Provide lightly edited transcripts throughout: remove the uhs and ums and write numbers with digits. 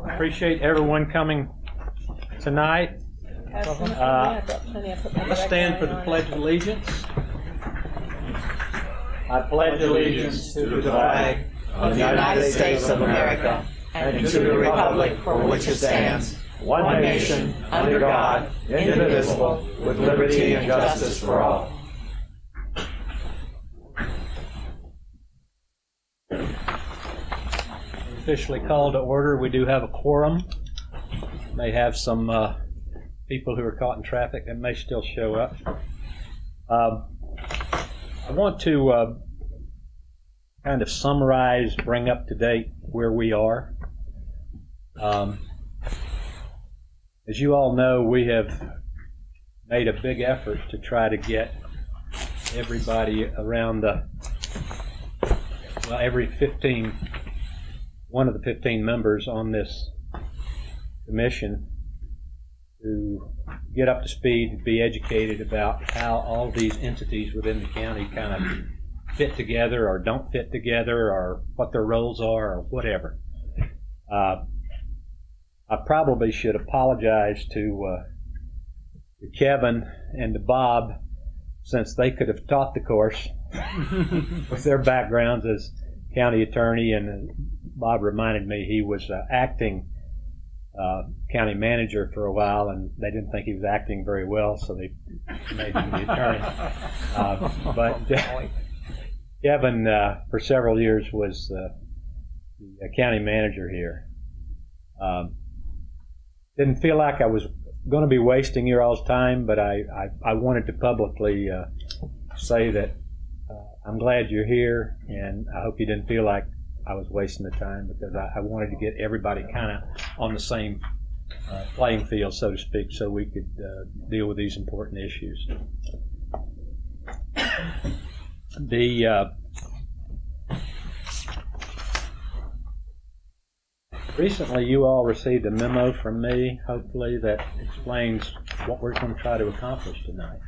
Appreciate everyone coming tonight. Let's stand for the Pledge of Allegiance. I pledge allegiance to the flag of the United States of America and to the republic for which it stands, one nation, under God, indivisible, with liberty and justice for all. Officially called to order. We do have a quorum. May have some people who are caught in traffic that may still show up. I want to kind of summarize, bring up to date where we are. As you all know, we have made a big effort to try to get everybody around one of the 15 members on this commission to get up to speed, be educated about how all these entities within the county kind of fit together or don't fit together, or what their roles are, or whatever. I probably should apologize to Kevin and to Bob, since they could have taught the course with their backgrounds as county attorney, and Bob reminded me he was acting county manager for a while, and they didn't think he was acting very well, so they made him the attorney. But Kevin, for several years, was the county manager here. Didn't feel like I was going to be wasting your all's time, but I wanted to publicly say that I'm glad you're here, and I hope you didn't feel like I was wasting the time, because I wanted to get everybody kind of on the same playing field, so to speak, so we could deal with these important issues. Recently, you all received a memo from me, hopefully, that explains what we're going to try to accomplish tonight.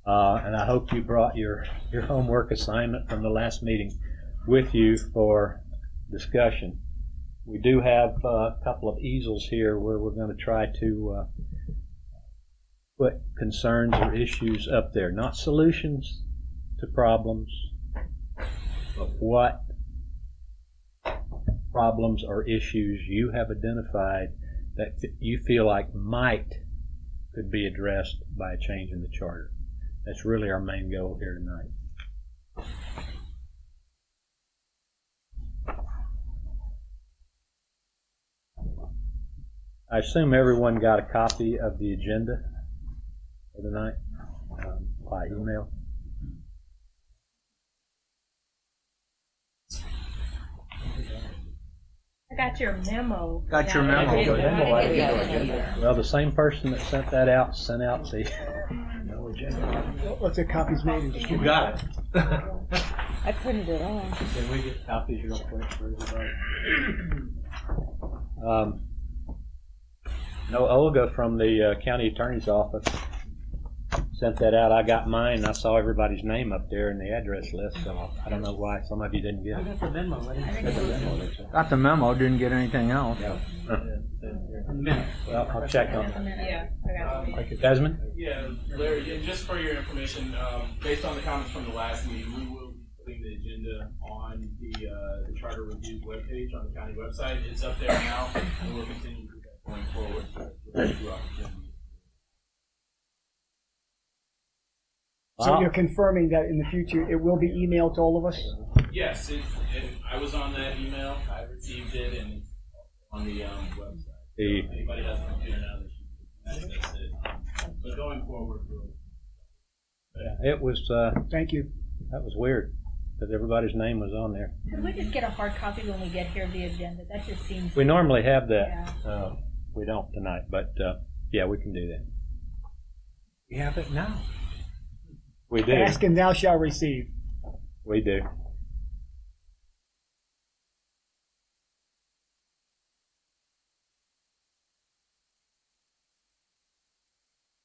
And I hope you brought your homework assignment from the last meeting with you for discussion. We do have a couple of easels here where we're going to try to put concerns or issues up there. Not solutions to problems, but what problems or issues you have identified that you feel like could be addressed by a change in the charter. That's really our main goal here tonight. I assume everyone got a copy of the agenda for tonight by email. I got your memo. Got your memo. Well, the same person that sent that out sent out the no agenda. Let's get copies made. You got it. I printed it on. Can we get copies real quick for everybody? No, Olga from the county attorney's office sent that out. I got mine, and I saw everybody's name up there in the address list, so I don't know why some of you didn't get it. I got the memo. I didn't Got the memo. Got the memo, didn't get anything else. Yeah. Well, I'll check on it. Yeah, I got it. Desmond? Yeah, Larry, and just for your information, based on the comments from the last meeting, we will be putting the agenda on the Charter Reviews webpage on the county website. It's up there now, and we'll continue to do that going forward throughout the agenda. So you're confirming that in the future it will be emailed to all of us? Yes, I was on that email. I received it, and it's on the website. If anybody has a computer now, they should access it. But going forward, we'll... Yeah, it was. Thank you. That was weird, because everybody's name was on there. Could we just get a hard copy when we get here of the agenda? That just seems... We normally have that. Yeah. We don't tonight, but yeah, we can do that. We have it now. We do. Ask and thou shalt receive. We do.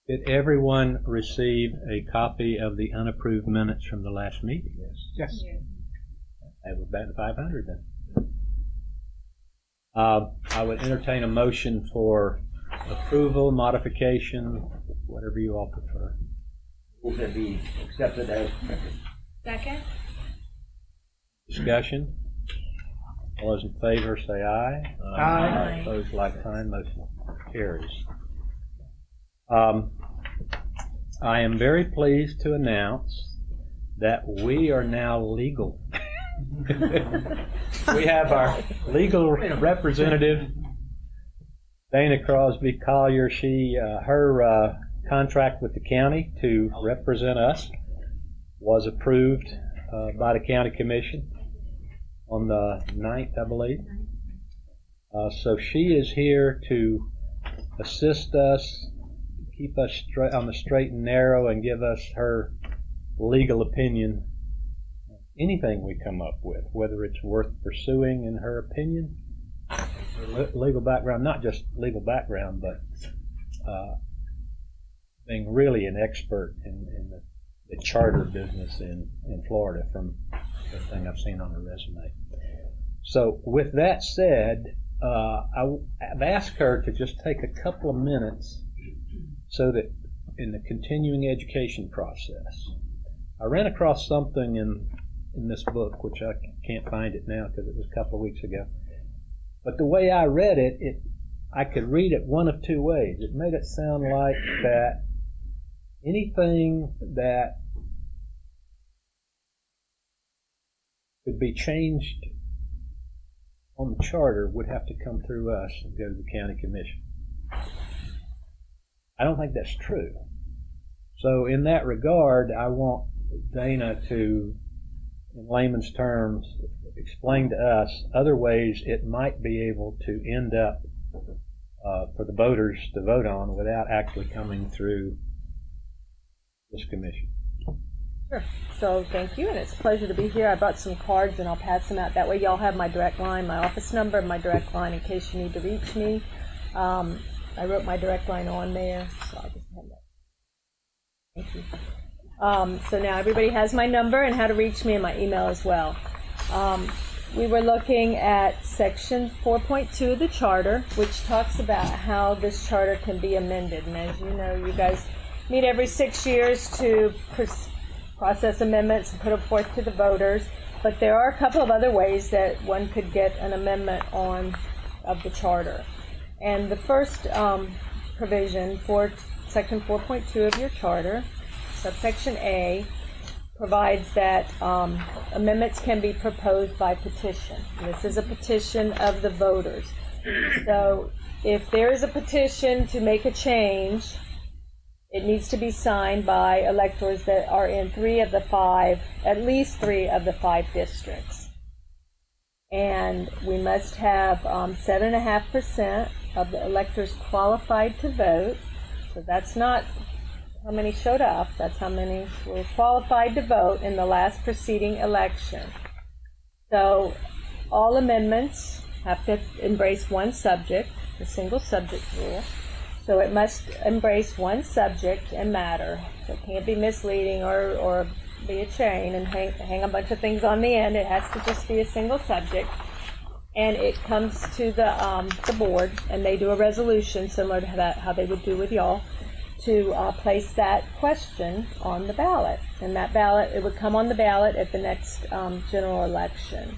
Did everyone receive a copy of the unapproved minutes from the last meeting? Yes. That was about 500 then. I would entertain a motion for approval, modification, whatever you all prefer. Move to be accepted as printed. Second? Discussion? All those in favor say aye. Aye. Opposed, like sign. Motion carries. I am very pleased to announce that we are now legal. We have our legal representative, Dana Crosby Collier. Her contract with the county to represent us was approved by the county commission on the 9th, I believe. So she is here to assist us, keep us on the straight and narrow, and give us her legal opinion. Anything we come up with, whether it's worth pursuing in her opinion, her legal background, not just legal background, but being really an expert in the charter business in Florida from everything I've seen on her resume. So with that said, I've asked her to just take a couple of minutes so that in the continuing education process, I ran across something in this book, which I can't find it now because it was a couple of weeks ago. But the way I read it, I could read it one of two ways. It made it sound like that anything that could be changed on the charter would have to come through us and go to the county commission. I don't think that's true. So in that regard, I want Dana to, in layman's terms, explain to us other ways it might be able to end up for the voters to vote on without actually coming through this commission. Sure. So thank you, and it's a pleasure to be here. I brought some cards, and I'll pass them out. That way y'all have my direct line, my office number, my direct line in case you need to reach me. I wrote my direct line on there, so I'll just have that. Thank you. So now everybody has my number and how to reach me, and my email as well. We were looking at section 4.2 of the charter, which talks about how this charter can be amended. And as you know, you guys meet every 6 years to process amendments and put them forth to the voters. But there are a couple of other ways that one could get an amendment of the charter. And the first provision for section 4.2 of your charter, subsection A, provides that amendments can be proposed by petition. This is a petition of the voters. So if there is a petition to make a change, it needs to be signed by electors that are in at least three of the 5 districts. And we must have 7.5% of the electors qualified to vote. So that's not how many showed up, that's how many were qualified to vote in the last preceding election. So all amendments have to embrace one subject, the single subject rule. So it must embrace one subject and matter. So it can't be misleading or be a chain and hang a bunch of things on the end. It has to just be a single subject. And it comes to the board, and they do a resolution similar to that, how they would do with y'all, to place that question on the ballot. And that ballot, it would come on the ballot at the next general election.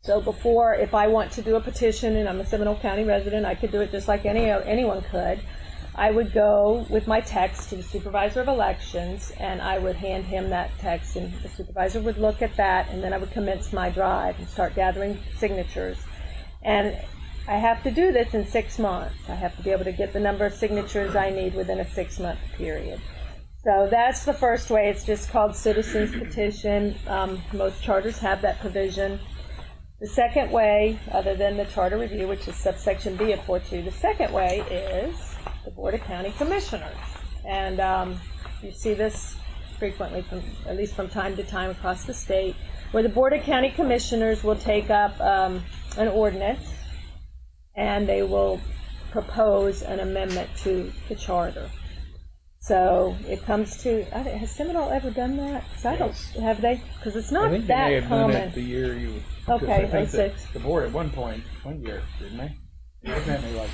So before, if I want to do a petition and I'm a Seminole County resident, I could do it just like anyone could. I would go with my text to the supervisor of elections, and I would hand him that text, and the supervisor would look at that, and then I would commence my drive and start gathering signatures. And I have to do this in 6 months. I have to be able to get the number of signatures I need within a 6-month period. So that's the first way. It's just called citizens petition. Most charters have that provision. The second way, other than the charter review, which is subsection B of 4.2, the second way is the Board of County Commissioners. And you see this frequently, at least from time to time across the state, where the Board of County Commissioners will take up an ordinance, and they will propose an amendment to the charter. So it comes to, has Seminole ever done that? 'Cause I don't, have they? Because it's I not think they may that have done it common. the year you. Okay, I think 06. the board at one year, didn't they? Looking at me like,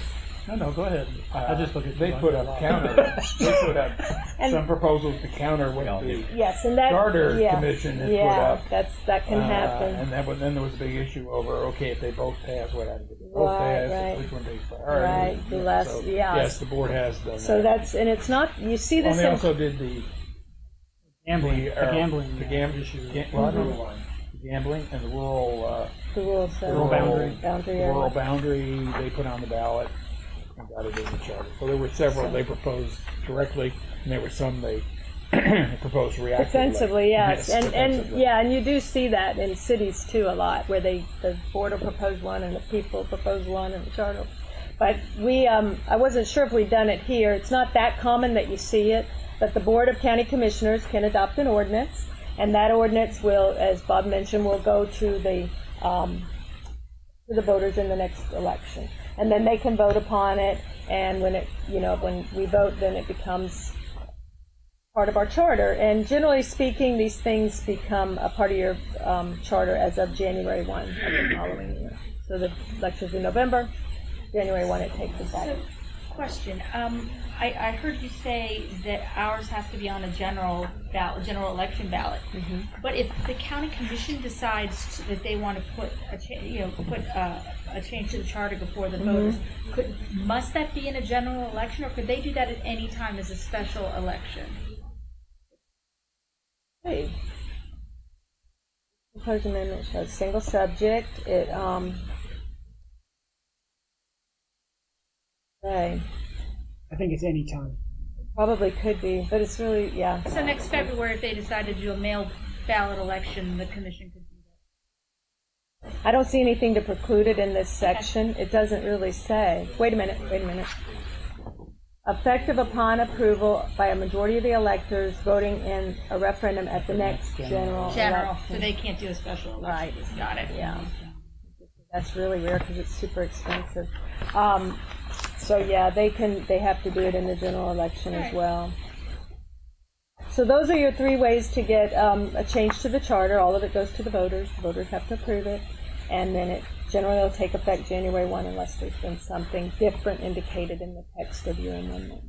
No, go ahead. I just look at they you put like up a lot. they put up And- some proposals to counter what the Yes, and that Charter yeah, Commission had yeah, put up. that can happen. And then there was a big issue over, okay, if they both pass, what happens if they both Right, pass, right. which one takes priority. Right, the last- So, yeah. Yes, the board has done So that. that's, and it's not, you see Well, this they in, also did the Gambling, the issue. gambling and the rural the rules, Rural boundary. boundary the rural area. boundary they put on the ballot and got it in the charter. So there were several they proposed directly, and there were some they proposed reactively. Defensively, yes, and defensively. yeah, and you do see that in cities too a lot, where the board will propose one and the people propose one and the charter. But we, I wasn't sure if we'd done it here. It's not that common that you see it, but the Board of County Commissioners can adopt an ordinance, and that ordinance will, as Bob mentioned, will go to the voters in the next election, and then they can vote upon it. And when it, when we vote, then it becomes part of our charter. And generally speaking, these things become a part of your charter as of January 1 of the following year. So the election's in November, January 1 it takes effect. So, question. I heard you say that ours has to be on a general ballot, general election ballot. Mm-hmm. But if the county commission decides that they want to put a change to the charter before the voters, must that be in a general election, or could they do that at any time as a special election? Hey. Proposed amendment shows single subject. It okay. I think it's any time. Probably could be, but it's really, yeah. So next February, if they decided to do a mail ballot election, the commission could do that. I don't see anything to preclude it in this section. It doesn't really say. Wait a minute. Effective upon approval by a majority of the electors voting in a referendum at the next general General, election. so they can't do a special election. Right. Got it. Yeah. That's really rare because it's super expensive. So yeah, they have to do it in the general election as well. So those are your three ways to get a change to the charter. All of it goes to the voters. The voters have to approve it, and then it generally will take effect January 1 unless there's been something different indicated in the text of your amendment.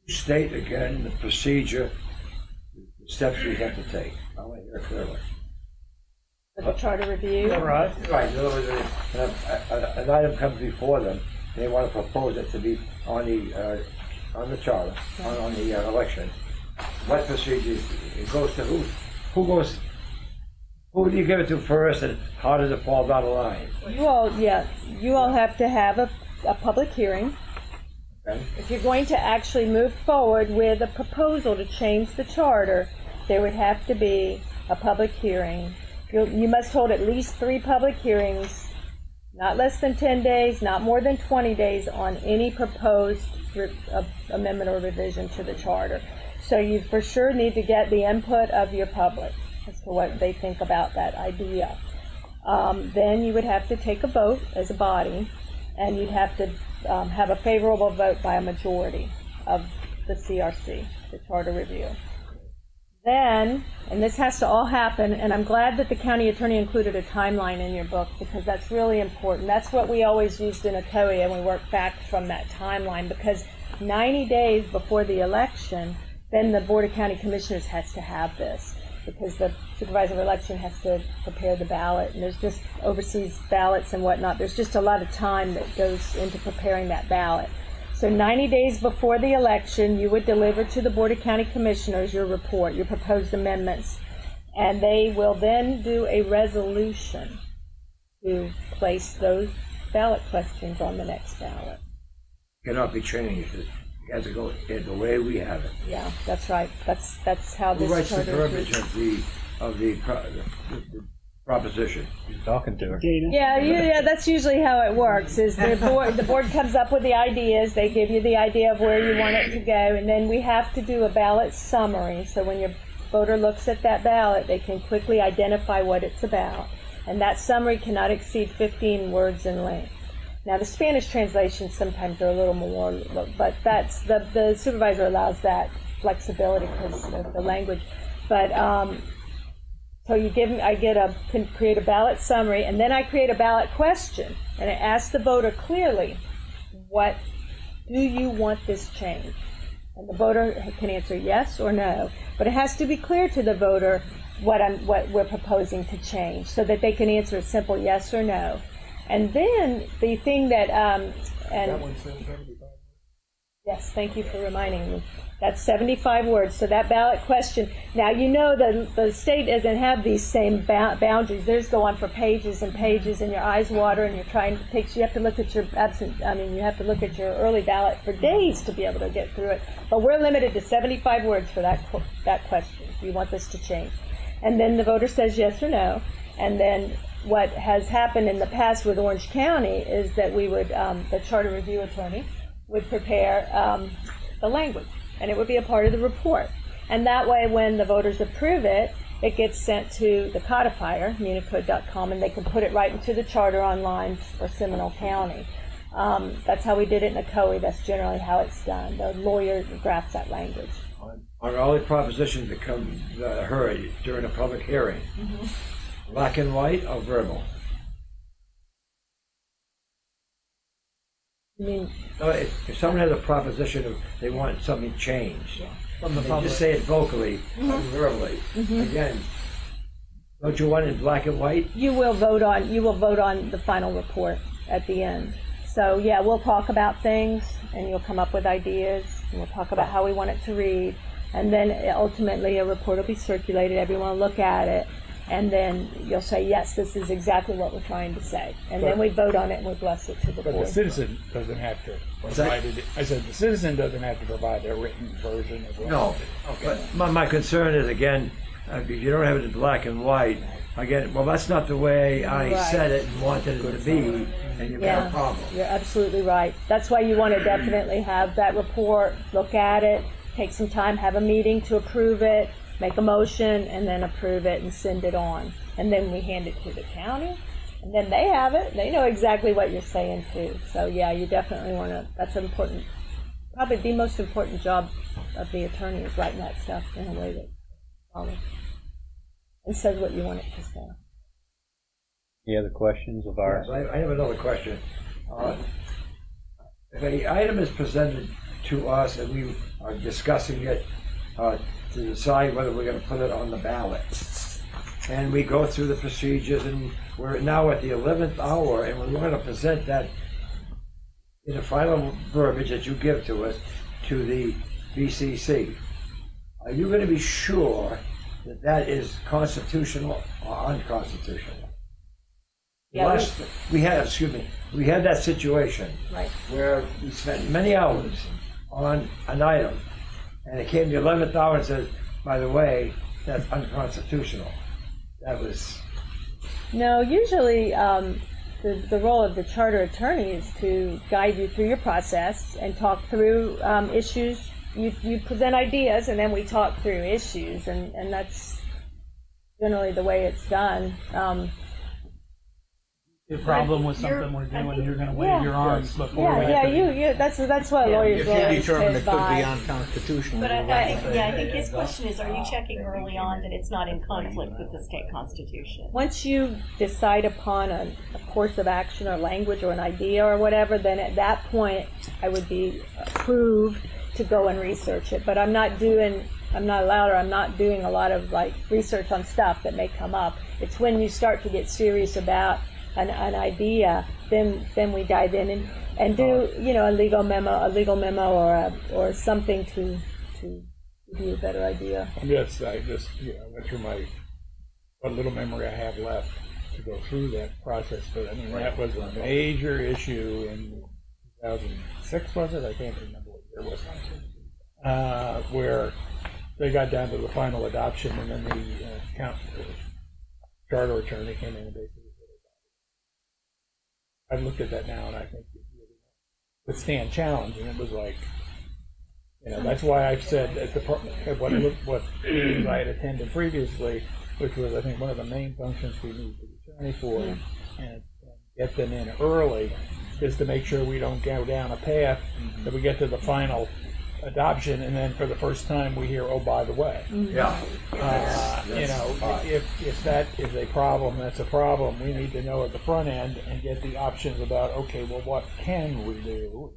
State again the procedure, the steps we have to take. I want to hear it clearly. For the charter review. Right. Right. In other words, an item comes before them. They want to propose it to be on the charter, on the election. What procedure it goes to who? Who goes? Who do you give it to first, and how does it fall down the line? You all have to have a public hearing. Okay. If you're going to actually move forward with a proposal to change the charter, there would have to be a public hearing. You must hold at least 3 public hearings, not less than 10 days, not more than 20 days on any proposed amendment or revision to the charter. So you for sure need to get the input of your public as to what they think about that idea. Then you would have to take a vote as a body, and you'd have to have a favorable vote by a majority of the CRC, the Charter Review. Then, and this has to all happen, and I'm glad that the county attorney included a timeline in your book because that's really important. That's what we always used in ACOIA, and we work back from that timeline because 90 days before the election, then the Board of County Commissioners has to have this because the supervisor of election has to prepare the ballot, and there's just overseas ballots and whatnot. There's just a lot of time that goes into preparing that ballot. So 90 days before the election, you would deliver to the Board of County Commissioners your report, your proposed amendments, and they will then do a resolution to place those ballot questions on the next ballot. Cannot be changed. It has to go the way we have it. Yeah, that's right. That's how Who this writes the charter verbiage is. of the proposition? He's talking to her. Dana? Yeah, that's usually how it works. Is the board comes up with the ideas, they give you the idea of where you want it to go, and then we have to do a ballot summary. So when your voter looks at that ballot, they can quickly identify what it's about, and that summary cannot exceed 15 words in length. Now the Spanish translations sometimes are a little more, but that's the supervisor allows that flexibility because of the language. But so can create a ballot summary, and then I create a ballot question, and it asks the voter clearly, what do you want this changed? And the voter can answer yes or no, but it has to be clear to the voter what we're proposing to change, so that they can answer a simple yes or no. And then the thing that That one says 75. yes, thank you for reminding me. That's 75 words. So that ballot question. Now you know the state doesn't have these same boundaries. Theirs go on for pages and pages, and your eyes water, and you're trying to take. You have to look at your you have to look at your early ballot for days to be able to get through it. But we're limited to 75 words for that question. Do you want this to change? And then the voter says yes or no. And then what has happened in the past with Orange County is that we would the charter review attorney would prepare the language, and it would be a part of the report. And that way, when the voters approve it, it gets sent to the codifier, municode.com, and they can put it right into the charter online for Seminole County. That's how we did it in Ocoee. That's generally how it's done. The lawyer drafts that language. On all the propositions that come heard during a public hearing, black and white or verbal? I mean, If someone has a proposition of they want something changed, From the they public. just say it vocally, or verbally. Again, don't you want it in black and white? you will vote on the final report at the end. So yeah, we'll talk about things, and you'll come up with ideas, and we'll talk about how we want it to read, and then ultimately a report will be circulated. Everyone will look at it, and then you'll say, yes, this is exactly what we're trying to say, and then we vote on it and we bless it to the But board. the citizen doesn't have to provide it. I said the citizen doesn't have to provide a written version of what. No. But my concern is, again, if you don't have it in black and white, again, well, that's not the way I Right. said it and wanted it to be, and you've got a problem. You're absolutely right. That's why you want to definitely have that report, look at it, take some time, have a meeting to approve it, make a motion, and then approve it and send it on. And then we hand it to the county, and then they have it. They know exactly what you're saying too. So yeah, you definitely want to, that's important, probably the most important job of the attorney is writing that stuff in a way that follows and says what you want it to say. Any other questions of ours? Yes, I have another question. If an item is presented to us and we are discussing it to decide whether we're going to put it on the ballot, and we go through the procedures, and we're now at the 11th hour, and we're going to present that in the final verbiage that you give to us to the BCC, are you going to be sure that that is constitutional or unconstitutional? Yeah, We had that situation Right. where we spent many hours on an item, and it came to the 11th hour and says, by the way, that's unconstitutional. That was... No, usually the role of the charter attorney is to guide you through your process and talk through issues. You present ideas, and then we talk through issues, and that's generally the way it's done. The problem with something we're doing, you're going to wave your arms before we you that's what lawyers If will you determine it could be advise. unconstitutional. But you'll have to- I think his question is, are you checking early on that it's not in conflict with the state constitution? Once you decide upon a course of action or language or an idea or whatever, then at that point I would be approved to go and research it. But I'm not doing a lot of like research on stuff that may come up. It's when you start to get serious about an idea, then we dive in and do a legal memo or something to give you a better idea. I went through what little memory I have left to go through that process. But I mean, that was a major issue in 2006, was it? I can't remember what year it was. Where they got down to the final adoption, and then the charter attorney came in and basically I've looked at that now, and I think it really withstand challenge. And it was like, that's why I've said at the what meetings I had attended previously, which was I think one of the main functions we need the attorney for, and get them in early, is to make sure we don't go down a path that we get to the final adoption, and then for the first time we hear, oh, by the way. Yeah. You know, if that is a problem, that's a problem. We need to know at the front end and get the options about, okay, well, what can we do?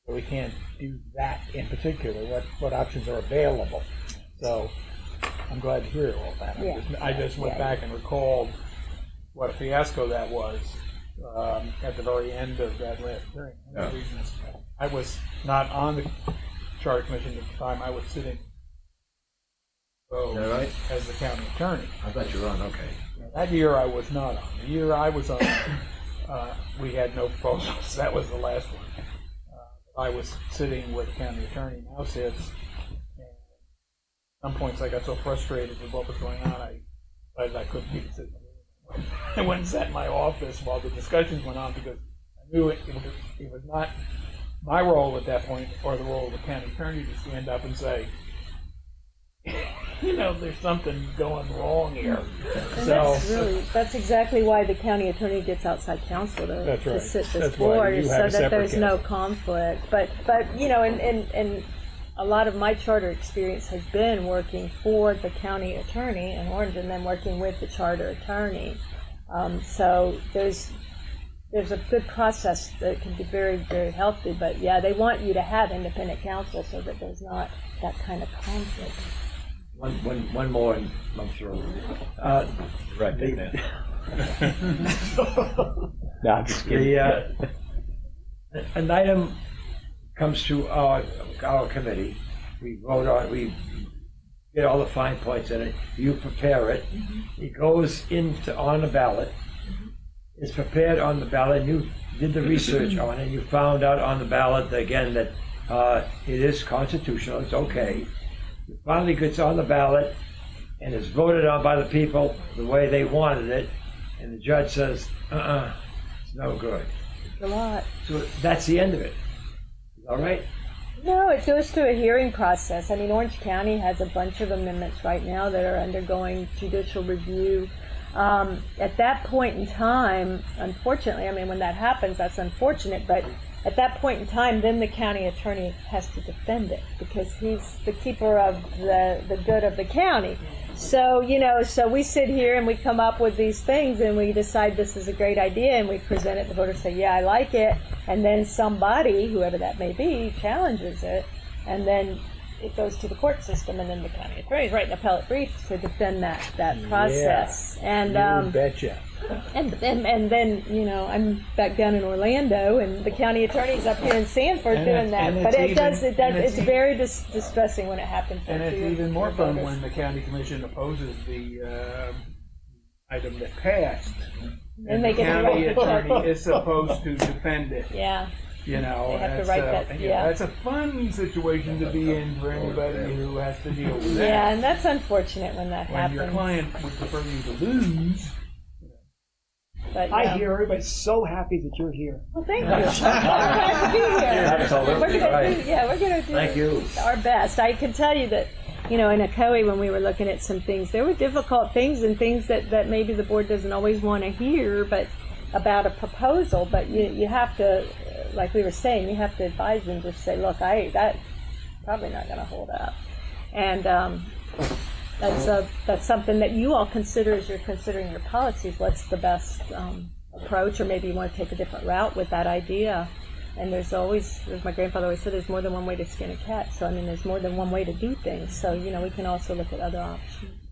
We can't do that in particular. What options are available? So I'm glad to hear all that. I just went back and recalled what a fiasco that was at the very end of that last hearing. I was not on the Charter Commission at the time. I was sitting as the county attorney. I thought you were on, okay. That year I was not on. The year I was on, we had no proposals. That was the last one. I was sitting where the county attorney now sits. And at some points I got so frustrated with what was going on, I couldn't even sit in the room. I went and sat in my office while the discussions went on because I knew it was not my role at that point, or the role of the county attorney, to stand up and say, you know, there's something going wrong here. And that's exactly why the county attorney gets outside counsel to sit this board, so that there's no conflict. But you know, and a lot of my charter experience has been working for the county attorney in Orange, and then working with the charter attorney. So there's a good process that can be very, very healthy. But yeah, they want you to have independent counsel so that there's not that kind of conflict. One more, and I'm sure. Right there. No, I'm just kidding. An item comes to our committee. We vote on. We get all the fine points in it. You prepare it. It goes on the ballot. It's prepared on the ballot. You did the research on it. You found out on the ballot again that it is constitutional. It's okay. It finally gets on the ballot and is voted on by the people the way they wanted it, and the judge says, it's no good. It's a lot. So that's the end of it. All right? No, it goes through a hearing process. I mean, Orange County has a bunch of amendments right now that are undergoing judicial review. At that point in time, unfortunately, I mean, when that happens, that's unfortunate, but at that point in time, then the county attorney has to defend it because he's the keeper of the good of the county. So, you know, so we sit here and we come up with these things and we decide this is a great idea and we present it, the voters say, yeah, I like it, and then somebody, whoever that may be, challenges it, and then it goes to the court system, and then the county attorneys write an appellate brief to defend that process. And you betcha. And then, you know, I'm back down in Orlando, and the county attorney's up here in Sanford doing that. But it's very distressing when it happens. And it's even more fun when the county commission opposes the item that passed, and the county attorney is supposed to defend it. Yeah. You know, they have to write that. Yeah, that's a fun situation to be in for anybody who has to deal with that. Yeah, and that's unfortunate when that happens. Your client would prefer you to lose. But, I hear everybody's so happy that you're here. Well, thank you. I'm glad to be here. Absolutely. We're going to do our best. I can tell you that, you know, in ACOE, when we were looking at some things, there were difficult things and things that maybe the board doesn't always want to hear, but about a proposal. But you have to, like we were saying, you have to advise them to say, look, that's probably not going to hold up. And that's something that you all consider as you're considering your policies. What's the best approach, or maybe you want to take a different route with that idea. And there's always, as my grandfather always said, there's more than one way to skin a cat. So, I mean, there's more than one way to do things. So, you know, we can also look at other options.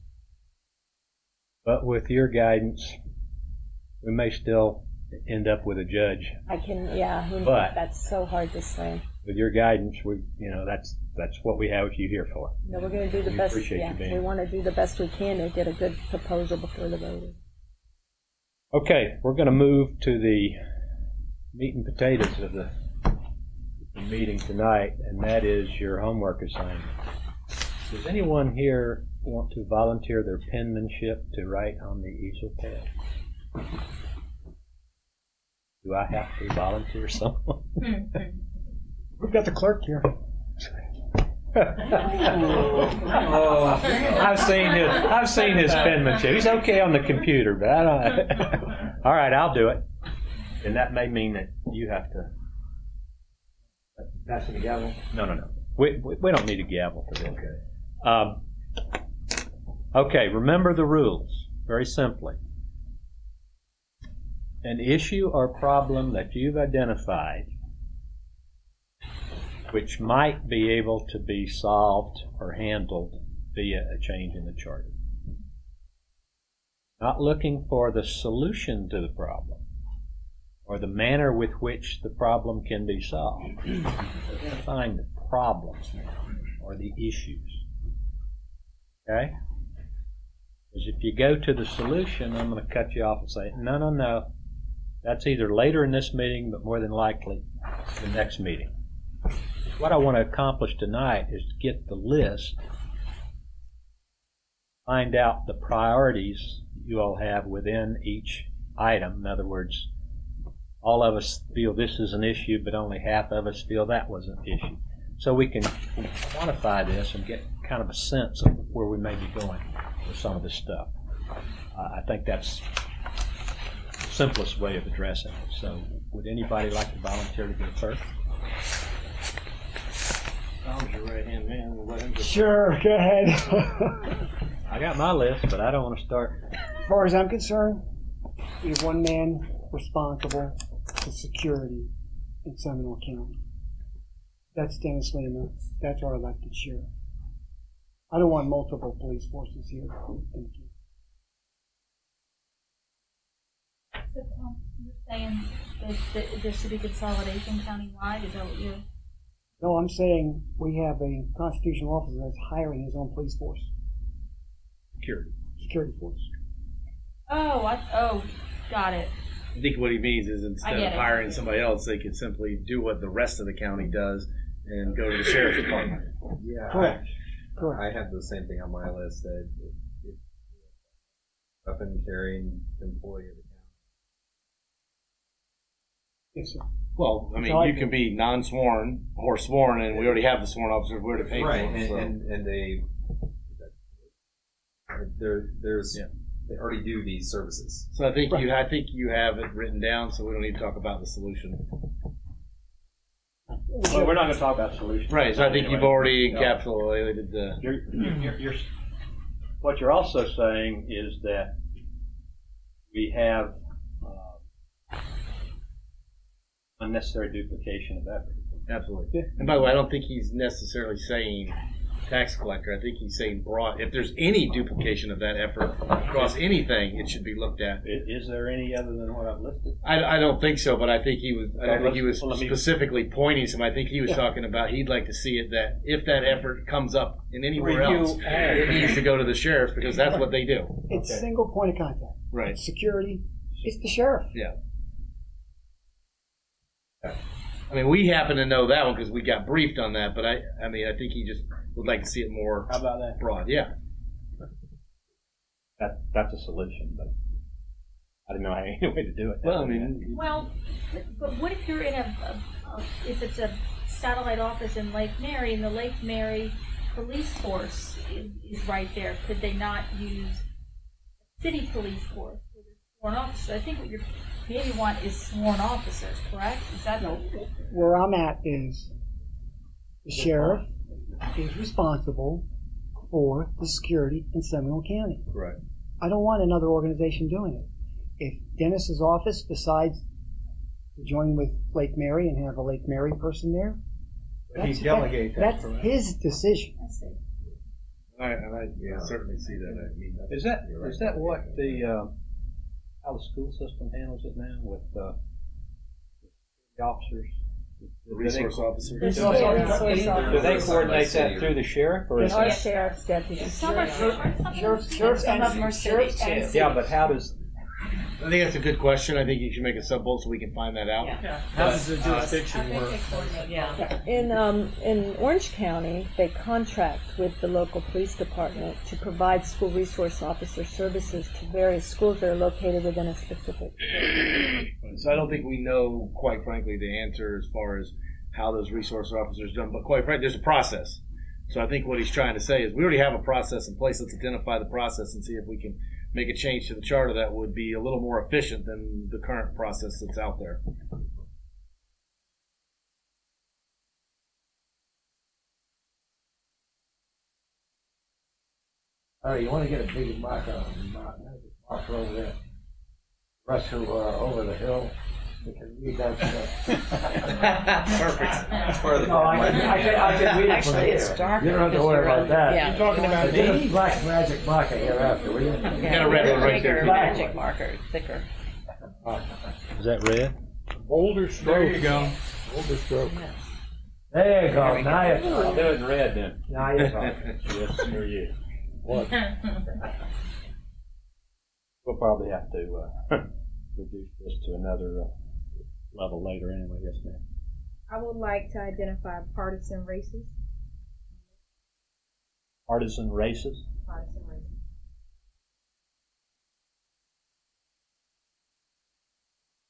But with your guidance, we may still end up with a judge. But that's so hard to say. With your guidance, that's what we have you here for. No, we're going to do the best. We want to do the best we can to get a good proposal before the voters. Okay, we're going to move to the meat and potatoes of the meeting tonight, and that is your homework assignment. Does anyone here want to volunteer their penmanship to write on the easel pad? Do I have to volunteer someone? We've got the clerk here. I've seen his penmanship. He's okay on the computer, but I don't. All right, I'll do it. And that may mean that you have to pass the gavel. No. We don't need a gavel for this. Okay, remember the rules, very simply. An issue or problem that you've identified which might be able to be solved or handled via a change in the charter. Not looking for the solution to the problem or the manner with which the problem can be solved. We're identifying the problems now, or the issues. Okay? Because if you go to the solution, I'm going to cut you off and say, no. That's either later in this meeting, but more than likely the next meeting. What I want to accomplish tonight is to get the list, find out the priorities you all have within each item. In other words, all of us feel this is an issue, but only half of us feel that was an issue. So we can quantify this and get kind of a sense of where we may be going with some of this stuff. I think that's the simplest way of addressing it. So would anybody like to volunteer to go first? Tom's your right-hand man. Sure, go ahead. I got my list, but I don't want to start. As far as I'm concerned, we have one man responsible for security in Seminole County. That's Dennis Lima. That's our elected sheriff. I don't want multiple police forces here. Thank you. So Tom, you're saying that there should be consolidation countywide? Is that what you're? No, I'm saying we have a constitutional officer that's hiring his own police force. Security force. Oh, got it. I think what he means is instead of hiring somebody else, they could simply do what the rest of the county does and go to the sheriff's department. Yeah, Correct. I have the same thing on my list, that if weapon carrying employee of the county. Yes, sir. Well, I mean, you can be non-sworn or sworn, and we already have the sworn officers. We're to pay for them. Right, and they already do these services. So I think you have it written down, so we don't need to talk about the solution. Well, we're not going to talk about solutions. Right. So I think you've already encapsulated the. What you're also saying is that we have unnecessary duplication of effort. Absolutely. And by the way, I don't think he's necessarily saying tax collector. I think he's saying broad. If there's any duplication of that effort across anything, it should be looked at. Is there any other than what I've listed? I don't think so, but I think he was. I don't think he was specifically pointing some. I think he was talking about he'd like to see it that if that effort comes up in anywhere else, it needs to go to the sheriff because that's what they do. It's single point of contact. Right. Security. It's the sheriff. Yeah. I mean, we happen to know that one because we got briefed on that, but I think he just would like to see it more. How about that? Broad, yeah. That's a solution, but I didn't know any way to do it. Well, I mean, but what if you're in if it's a satellite office in Lake Mary and the Lake Mary police force is right there? Could they not use city police force with a sworn officer? I think what you maybe want is sworn officers, correct? Is that no? Where I'm at is the sheriff is responsible for the security in Seminole County. Right. I don't want another organization doing it. If Dennis's office decides to join with Lake Mary and have a Lake Mary person there, that's his decision. I see. I certainly see that. I mean, Is that what how the school system handles it now with the officers? The resource officers. Do they coordinate that through the sheriff, or is Our that? sheriff's deputies. Some are Sheriff's Some of them are city too. Yeah, but how does? I think that's a good question. I think you should make a sub-bullet so we can find that out. Yeah. How does the jurisdiction I think work? they coordinate, yeah. In Orange County, they contract with the local police department to provide school resource officer services to various schools that are located within a specific. So I don't think we know, quite frankly, the answer as far as how those resource officers done. But quite frankly, there's a process. So I think what he's trying to say is we already have a process in place. Let's identify the process and see if we can make a change to the charter that would be a little more efficient than the current process that's out there. All right, you want to get a big marker over there. Russ who over the hill. We can read that stuff. Perfect. That's part of the No, I can read it from Actually, here. it's darker You don't have to because worry you're about on- that. yeah. You're talking about Get a me? black magic marker here after, will you? You got a red one right Bigger there. magic marker, thicker. Is that red? Older stroke. There you go. Older stroke. There you go. Now you're I'll talking. do it in red then. Now you're talking. Yes, sir, yeah. We'll probably have to reduce this to another level later anyway. Yes, ma'am. I would like to identify partisan races. Partisan races. Partisan races.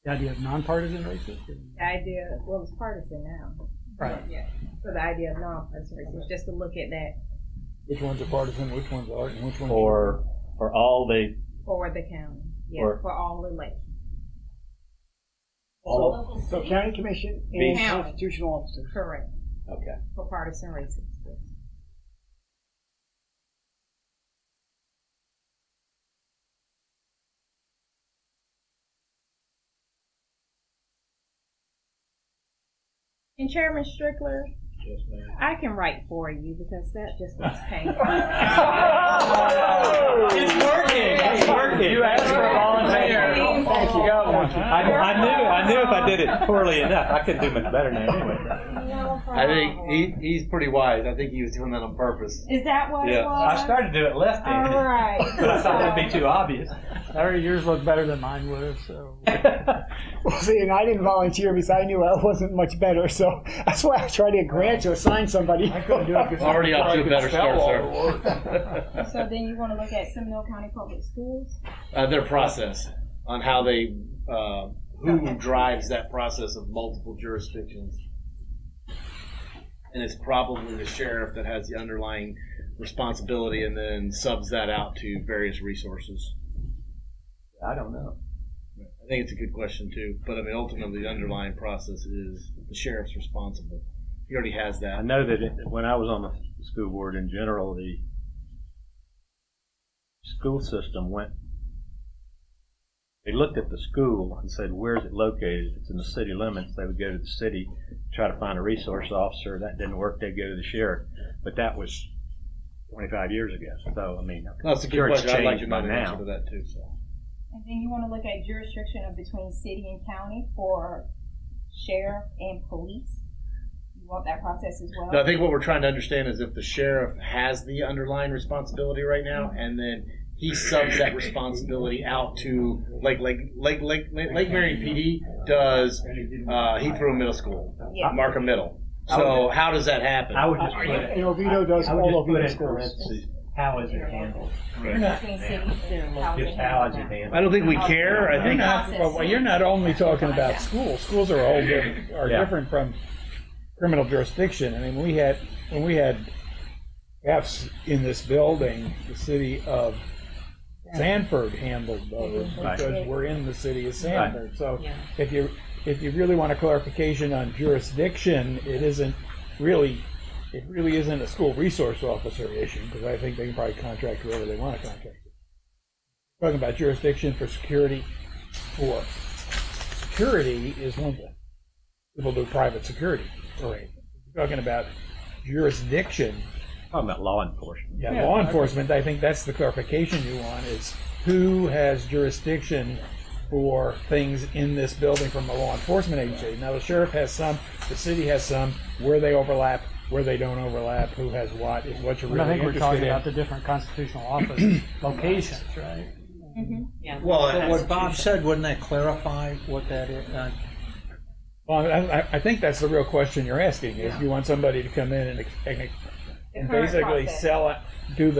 The idea of nonpartisan races. The idea, well, it's partisan now. Right. Yeah. So the idea of non-partisan races, just to look at that Which ones are partisan, which ones aren't, and which ones For all the for the county. Yeah, Or- for all elections. all. So county commission Be- and constitutional officers. Correct. Okay. For partisan races. Yes. And Chairman Strickler, Yes, ma'am. I can write for you because that just looks painful. It's working. It's working. You asked for a volunteer. Thank you. got one. I knew if I did it poorly enough, I couldn't do much better now anyway. I think he's pretty wise. I think he was doing that on purpose. Is that what Yeah. it was? I started to do it left-handed, All right. but I thought that'd be too obvious. Sorry, yours look better than mine would have, so. Well, see, and I didn't volunteer because I knew I wasn't much better, so that's why I tried to get Grant to assign somebody. I couldn't do it because Already off to a better start, sir. So then you want to look at Seminole County Public Schools? Their process on how they who drives that process of multiple jurisdictions, and it's probably the sheriff that has the underlying responsibility, and then subs that out to various resources. I don't know. I think it's a good question too, but I mean ultimately the underlying process is the sheriff's responsible. He already has that. I know that when I was on the school board in general, the school system they looked at the school and said, where's it located? If it's in the city limits, they would go to the city, try to find a resource officer. That didn't work, they'd go to the sheriff. But that was 25 years ago. So, I mean, That's a good sure it's question. I'd like to changed know by the answer now. to that too. So. And then you want to look at jurisdiction of between city and county for sheriff and police. You want that process as well? No, I think what we're trying to understand is if the sheriff has the underlying responsibility right now, and then he subs that responsibility out to Lake Marion PD does Heathrow Middle School, Yeah. Markham Middle. So how does that happen? I would just put it, And Oviedo does I would all just put Oviedo in schools. parentheses, how is it handled? Between cities and Just how is it handled? I don't think we care. I You're think not, well, you're not only talking about schools. Schools are a whole different, Yeah. different from criminal jurisdiction. I mean, when we had F's in this building, the city of Sanford handled those because we're in the city of Sanford. So if you really want a clarification on jurisdiction, it really isn't a school resource officer issue because I think they can probably contract whoever they want to contract. Talking about jurisdiction for security is one thing. People do private security. Right. Talking about jurisdiction. Talking about law enforcement. Yeah, law enforcement, I think that's the clarification you want, is who has jurisdiction for things in this building from a law enforcement agency. Now, the sheriff has some, the city has some, where they overlap, where they don't overlap, who has what, is what you're But I really think we're talking interested in. about the different constitutional office locations, right? Mm-hmm. Yeah. Well, But what Bob said, wouldn't that clarify what that is? Well, I think that's the real question you're asking, is you want somebody to come in and basically process. sell it, do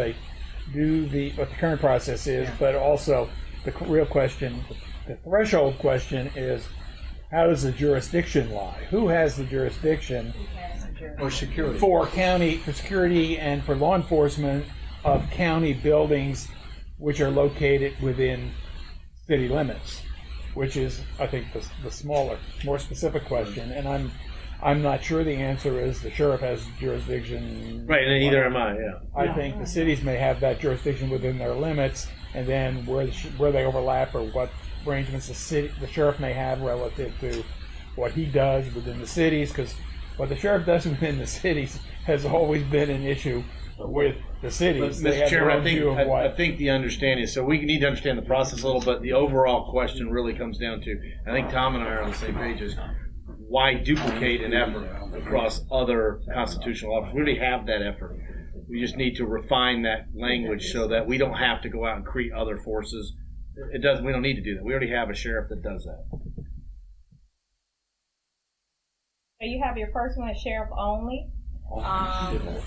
what the current process is, but also the real question, the threshold question is, how does the jurisdiction lie? Who has the jurisdiction Or security? for security and for law enforcement of county buildings which are located within city limits? Which is, I think, the smaller, more specific question. And I'm not sure the answer is the sheriff has jurisdiction. Right, and neither am I, yeah. I think the cities may have that jurisdiction within their limits, and then where they overlap or what arrangements the sheriff may have relative to what he does within the cities, because what the sheriff does within the cities has always been an issue with the cities. Mr. Chairman, I think the understanding is, so we need to understand the process a little, but the overall question really comes down to, I think Tom and I are on the same page, is why duplicate an effort across other constitutional officers? We already have that effort. We just need to refine that language so that we don't have to go out and create other forces. We don't need to do that. We already have a sheriff that does that. So you have your first one as sheriff only.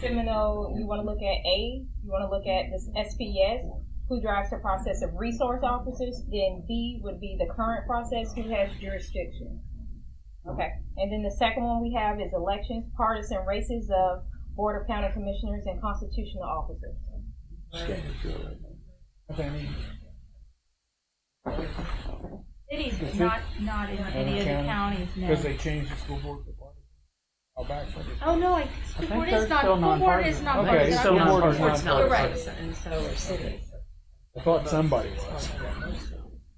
Seminole, you want to look at A. You want to look at this SPS, who drives the process of resource officers. Then B would be the current process, who has jurisdiction. Okay. And then the second one we have is elections, partisan races of Board of County Commissioners and constitutional officers. Cities, but not in any of the counties now. Because they changed the school board. Oh no, school board is not. School board is not. Okay, still nonpartisan. You're right. And so are cities. I thought somebody was.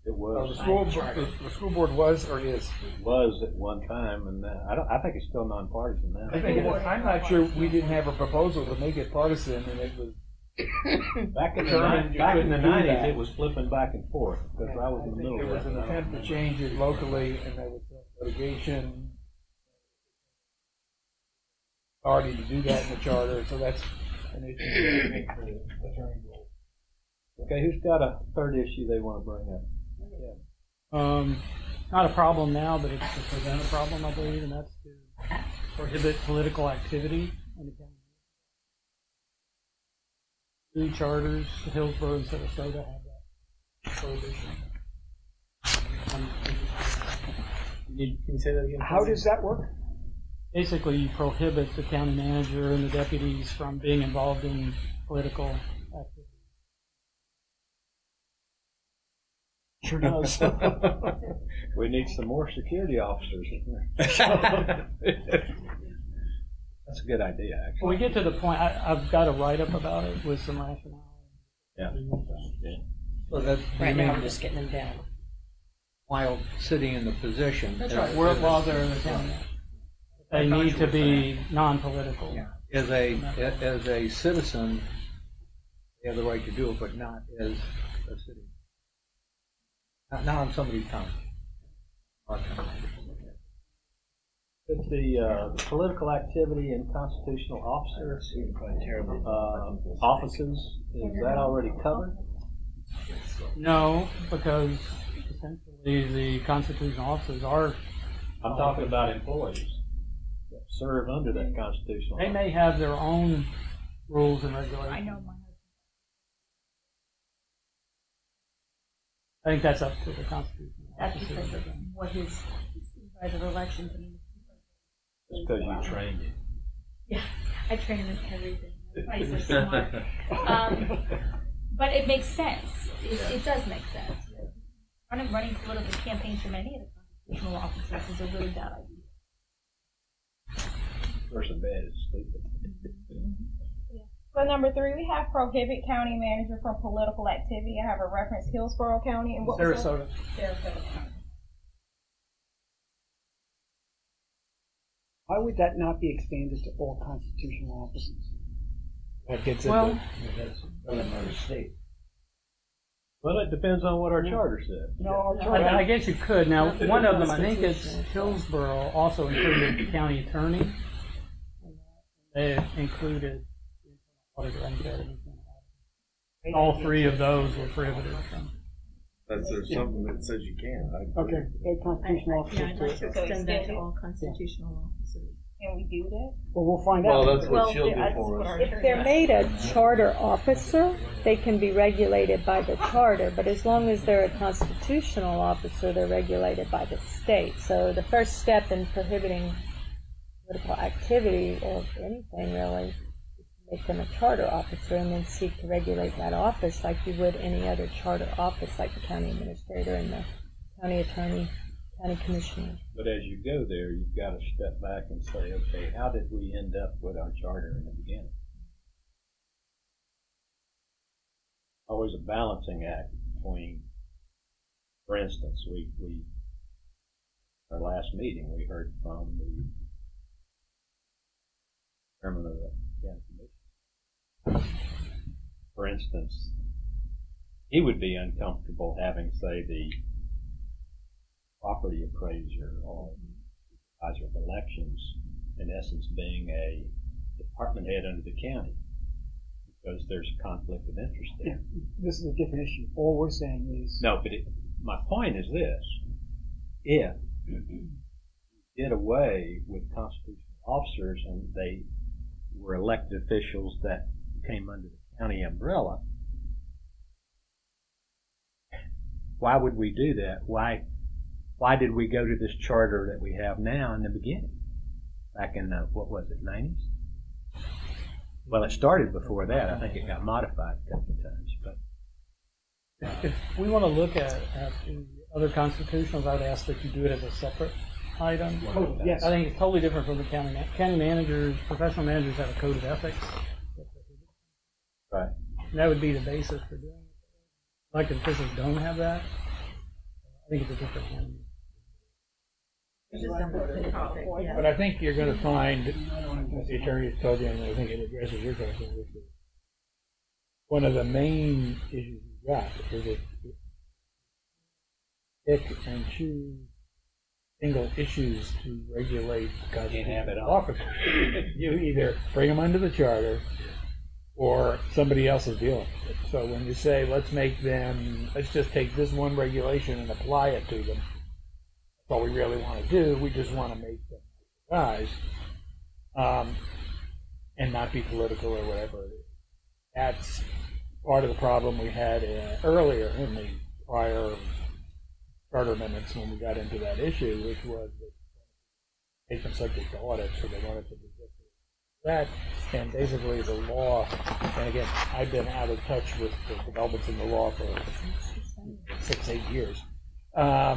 It was. The school board was or is? It was at one time, and I think it's still nonpartisan now. I think I'm not sure we didn't have a proposal to make it partisan, and it was. Back in the 90s, it was flipping back and forth because I was in the middle. There was an attempt to change it locally, and there was litigation authority to do that in the charter. So that's an issue. Okay, who's got a third issue they want to bring up? Not a problem now, but it's to prevent a problem, I believe, and that's to prohibit political activity in the county. Three charters, Hillsborough and Sarasota have that prohibition. Can you say that again? How does that work? Basically, you prohibit the county manager and the deputies from being involved in political activity. Sure does. We need some more security officers. That's a good idea, actually. When we get to the point, I've got a write-up about it with some rationale. Yeah. So that, Right now, we're just getting them down. while sitting in the position. That's right. While they're in the county. They need to be non-political. Yeah. As a citizen, they have the right to do it, but not as a city. Not on somebody's time. But the political activity and constitutional officers, offices, is that already covered? No, because essentially the constitutional officers are. I'm talking about employees that serve under that constitutional. They may have their own rules and regulations. I know my husband. I think that's up to the constitutional That's officers. because of what his supervisor of elections means. It's because you trained him. Yeah, I train him in everything. That's why he's so smart. But it makes sense. It does make sense. Running political campaigns from any of the constitutional officers is a really bad idea. Person bad is stupid. So number 3, we have prohibit county manager from political activity. I have a reference Hillsborough County and what was Sarasota. Sarasota County. Why would that not be expanded to all constitutional offices? That gets Well, into another state. Well, it depends on what our charter says. No, our charter. I guess you could. Now, one of them, I think it's Hillsborough, also included the county attorney. They included auditor and code. All 3 of those were prohibited from. There's something that says you can. Okay, constitutional officers. I'd like to extend that to all constitutional officers. Can we do that? Well, we'll find Well, out. that's what she'll do for us. If they're made a charter officer, they can be regulated by the charter, but as long as they're a constitutional officer, they're regulated by the state. So the first step in prohibiting political activity, or anything really, is to make them a charter officer and then seek to regulate that office like you would any other charter office, like the county administrator and the county attorney county commissioner. But as you go there, you've got to step back and say, okay, how did we end up with our charter in the beginning? Always a balancing act between, for instance, our last meeting, we heard from the chairman of the county commission. For instance, he would be uncomfortable having, say, the property appraiser or supervisor of elections, in essence, being a department head under the county, because there's a conflict of interest there. Yeah, this is a different issue. All we're saying is No, but my point is this: if you did away with constitutional officers and they were elected officials that came under the county umbrella, why would we do that? Why did we go to this charter that we have now in the beginning? Back in the, what was it, 90s? Well, it started before that. I think it got modified a couple of times. But If we want to look at the other constitutionals, I would ask that you do it as a separate item. Oh, yes. I think it's totally different from the county. County managers, professional managers have a code of ethics. Right. And that would be the basis for doing it. Elected officials don't have that. I think it's a different animal. But I think you're going to find, as the attorney has told you, and I think it addresses your question, which is one of the main issues you've got is that pick and choose single issues to regulate can't have it all. officers. You either bring them under the charter or somebody else is dealing with it. So when you say, let's just take this one regulation and apply it to them, that's all we really want to do. We just want to make them guys and not be political or whatever it is. That's part of the problem we had earlier in the prior charter amendments when we got into that issue, which was that they became subject to audit, so they wanted to be that, and basically the law, and again, I've been out of touch with the developments in the law for 6-8 years. I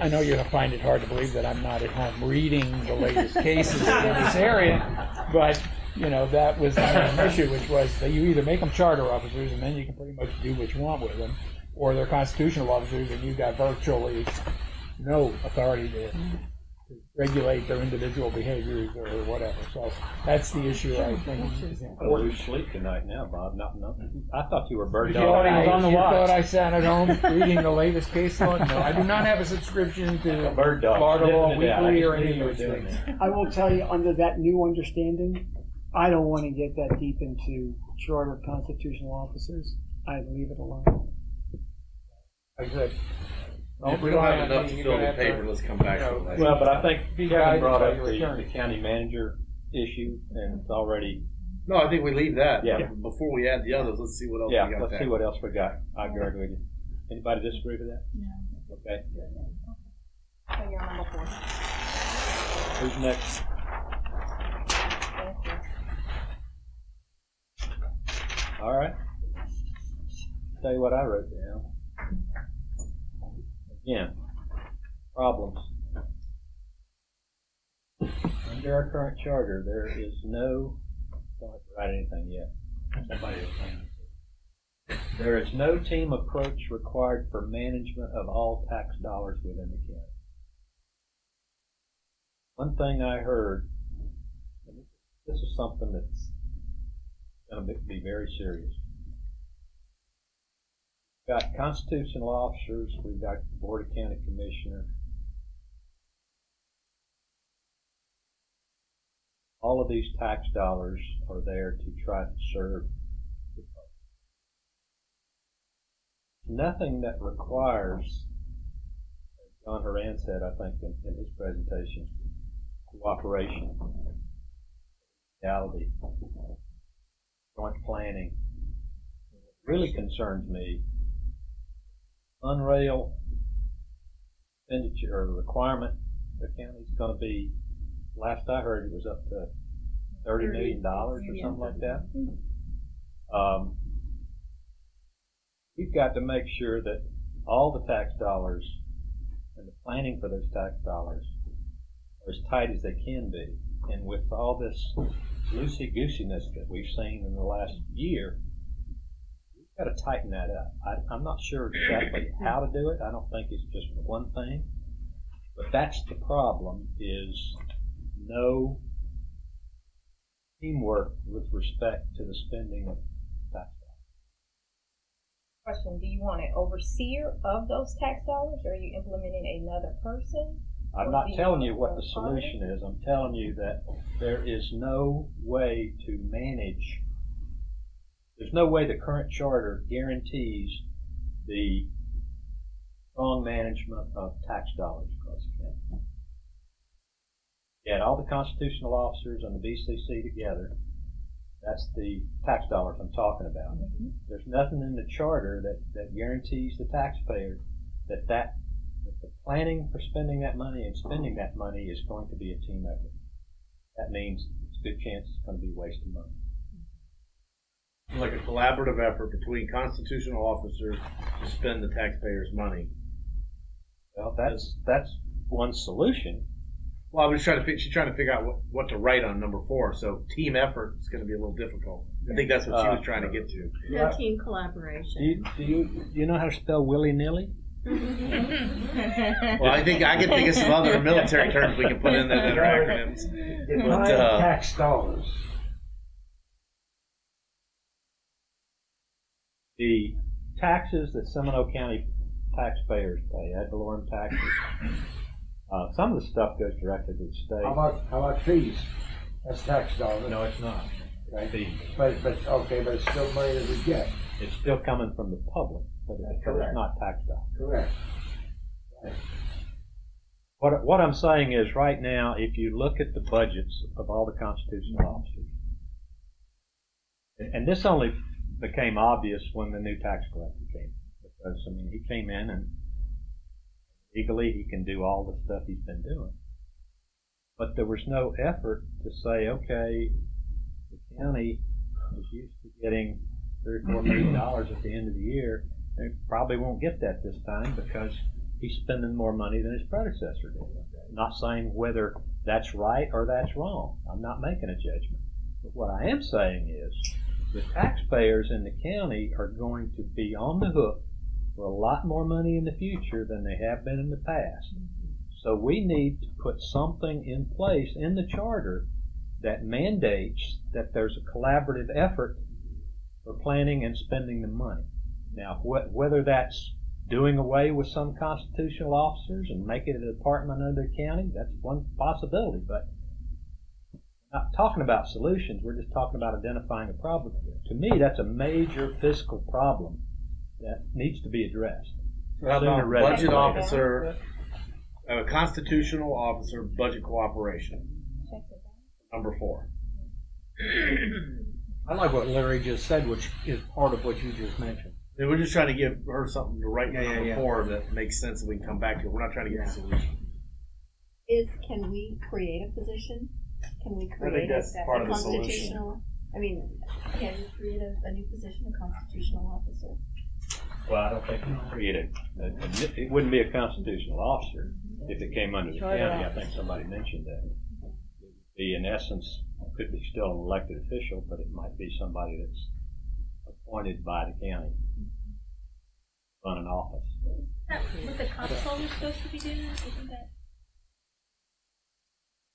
know you're going to find it hard to believe that I'm not at home reading the latest cases in this area, but that was the main issue, which was that you either make them charter officers and then you can pretty much do what you want with them, or they're constitutional officers and you've got virtually no authority to regulate their individual behaviors or whatever. So that's the issue, I think. Or you sleep tonight now, Bob. Not I thought you were bird You dog. thought I sat at home reading the latest case law? No, I do not have a subscription to Bird dog. Florida Law Sniffing it out. Weekly I or just any knew of you those were doing things. I will tell you, under that new understanding, I don't want to get that deep into charter of constitutional officers. I'd leave it alone. I said, If we don't have enough to fill the paper, let's come back to it. Well, but I think Kevin guided brought by up your the attorney. county manager issue, and it's already. No, I think we leave that. Yeah. Before we add the others, let's see what else Yeah, we got. let's see what else we got. I agree with you. Anybody disagree with that? No. Okay. So you're on number 4. Who's next? Thank you. All right. Tell you what I wrote down. Again, problems. Under our current charter, there is no. Don't have to write anything yet. Somebody will find it. There is no team approach required for management of all tax dollars within the county. One thing I heard, and this is something that's going to be very serious. We've got constitutional officers, we've got the Board of County Commissioner. All of these tax dollars are there to try to serve the public. Nothing that requires, as John Horan said, I think, in his presentation, cooperation, reality, joint planning. What really concerns me, unrail expenditure or requirement, the county's going to be, last I heard, it was up to $30 million or something like that. We've got to make sure that all the tax dollars and the planning for those tax dollars are as tight as they can be. And with all this loosey-goosiness that we've seen in the last year, we've got to tighten that up. I'm not sure exactly how to do it. I don't think it's just one thing. But that's the problem, is no teamwork with respect to the spending of tax dollars. Question, do you want an overseer of those tax dollars, or are you implementing another person? I'm not telling you what the solution is. I'm telling you that there is no way to manage, there's no way the current charter guarantees the strong management of tax dollars across the county. Get all the constitutional officers and the BCC together. That's the tax dollars I'm talking about. Mm-hmm. There's nothing in the charter that guarantees the taxpayer that the planning for spending that money and spending that money is going to be a team effort. That means it's a good chance it's going to be wasting money. Like a collaborative effort between constitutional officers to spend the taxpayers' money. Well, that's one solution. Well, I was she's trying to figure out what to write on number 4. So team effort is going to be a little difficult. I think that's what she was trying to get to. No team collaboration. Do you know how to spell willy-nilly? Well, I think I can think of some other military terms we can put in there that are acronyms. Define tax dollars. The taxes that Seminole County taxpayers pay, ad valorem taxes, some of the stuff goes directly to the state. How about fees? That's tax dollars. No, it's not. It's fees. But it's still money that we get. It's still coming from the public, but it's not tax dollars. Correct. Right. What I'm saying is, right now, if you look at the budgets of all the constitutional officers, and this only became obvious when the new tax collector came, because he came in and legally he can do all the stuff he's been doing, but there was no effort to say, okay, the county is used to getting $3 or $4 million at the end of the year. They probably won't get that this time because he's spending more money than his predecessor did. I'm not saying whether that's right or that's wrong. I'm not making a judgment. But what I am saying is the taxpayers in the county are going to be on the hook for a lot more money in the future than they have been in the past. So we need to put something in place in the charter that mandates that there's a collaborative effort for planning and spending the money. Now, whether that's doing away with some constitutional officers and making it a department under the county, that's one possibility. But we're not talking about solutions. We're just talking about identifying a problem. To me, that's a major fiscal problem that needs to be addressed. So how about budget officer, constitutional officer, budget cooperation? Number 4. I like what Larry just said, which is part of what you just mentioned. We're just trying to give her something to write down before that makes sense and we can come back to it. We're not trying to get a solution. Can we create a position? Can we I create think that's part of the constitutional? I mean, can we create a new position, a constitutional officer? Well, I don't think we created it wouldn't be a constitutional officer if it came under the county. I think somebody mentioned that. It would be, in essence, could be still an elected official, but it might be somebody that's appointed by the county, run an office. What the comptroller supposed to be doing? Isn't that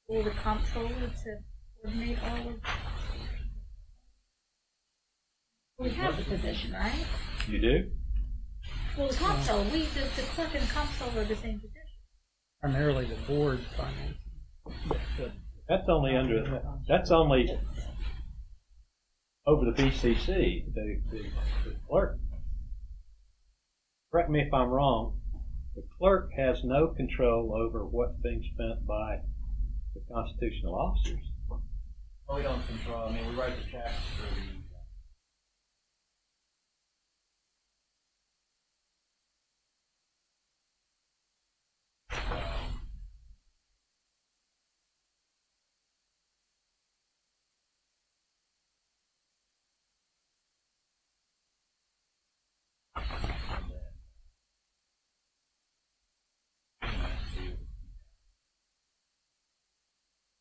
for the comptroller to coordinate all of? We have the position, right? You do? Well, the comptroller, the clerk and the comptroller are the same position. Primarily the board finance. That's only over the BCC, the clerk. Correct me if I'm wrong. The clerk has no control over what's being spent by the constitutional officers. Well, we don't control. I mean, we write the checks for the.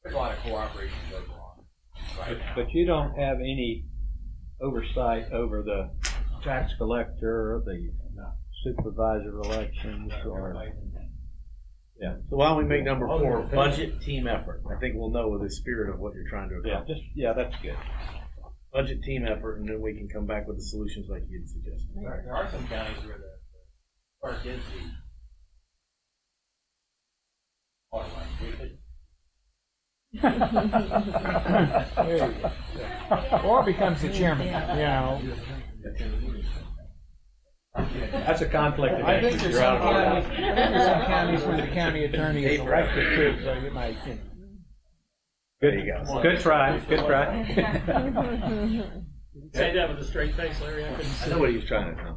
There's a lot of cooperation goes on. But you don't have any oversight over the tax collector, the supervisor elections, or yeah. So why don't we make number 4 budget team effort? I think we'll know the spirit of what you're trying to accomplish. That's good. Budget team effort, and then we can come back with the solutions like you'd suggested. There are some counties where the park is the water line. There you go. Or becomes the chairman, you know. That's a conflict of I think interest. there's You're some out of counties, I think there's some counties where the county attorney is elected too, so you might, you know. There you go. Good try. Good try. Say that with a straight face, Larry. I know what he was trying to do.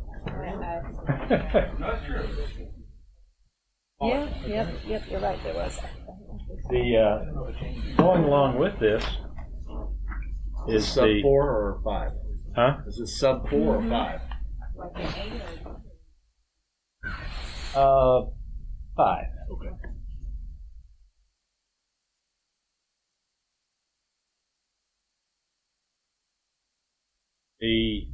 Not true. Yeah, yep, you're right, there was. Going along with this is sub the 4 or 5? Huh? Is this sub 4 or 5? 5. Okay. The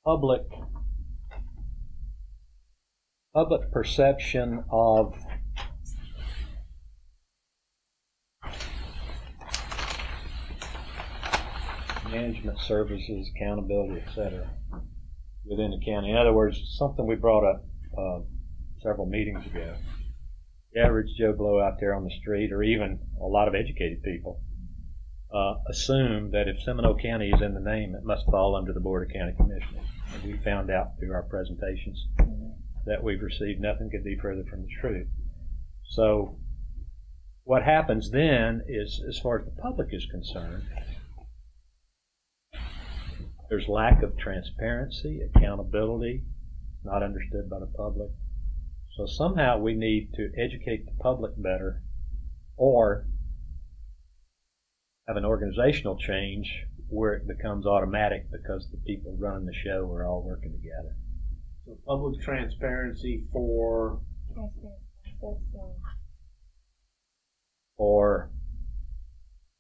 public perception of management services, accountability, etc., within the county. In other words, something we brought up several meetings ago. The average Joe Blow out there on the street, or even a lot of educated people, assume that if Seminole County is in the name, it must fall under the Board of County Commissioners. And we found out through our presentations that we've received nothing could be further from the truth. So what happens then is, as far as the public is concerned, there's lack of transparency, accountability, not understood by the public. So somehow we need to educate the public better, or have an organizational change where it becomes automatic because the people running the show are all working together. So public transparency for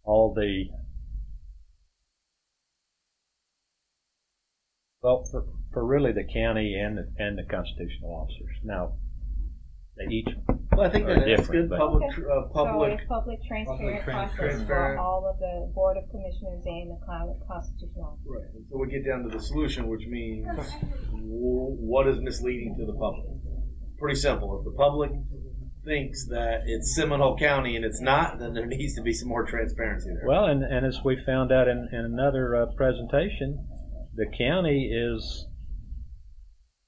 all the, well, for really the county and the constitutional officers. Now, they each well, I think are that's good. but Public, So public. a public transparent process transparent. for all of the Board of Commissioners and the constitutional officers. Right. And so we get down to the solution, which means what is misleading to the public? Pretty simple. If the public thinks that it's Seminole County and it's not, then there needs to be some more transparency there. Well, and as we found out in another presentation, the county is,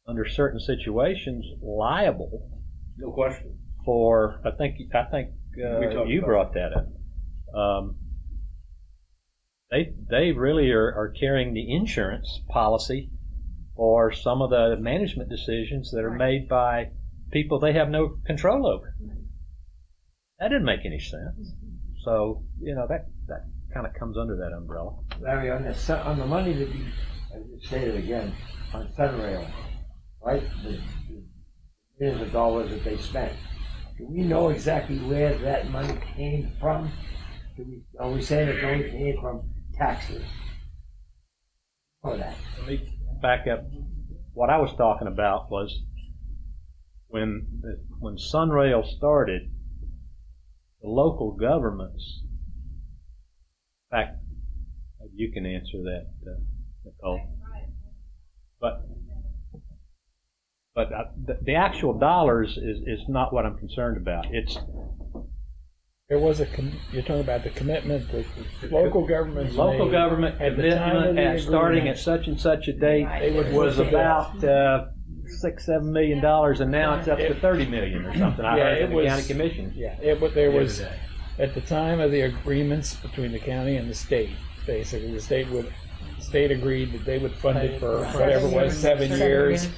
under certain situations, liable. No question. For I think you brought that up. They really are carrying the insurance policy for some of the management decisions that are made by people they have no control over. That didn't make any sense. So that kind of comes under that umbrella. Larry, on the money that you stated again on Sunrail, right? The millions of dollars that they spent. Do we know exactly where that money came from? Are we saying it only came from taxes? Or that? Let me back up. What I was talking about was when Sunrail started, the local governments. In fact, you can answer that, Nicole. But the actual dollars is not what I'm concerned about. There was you're talking about the commitment that the local government commitment at starting at such and such a date was about $6-7 million, and now it's up to $30 million or something. I heard from the county commission. Yeah, there was at the time of the agreements between the county and the state. Basically, the state agreed that they would fund it for whatever it was, 7 years,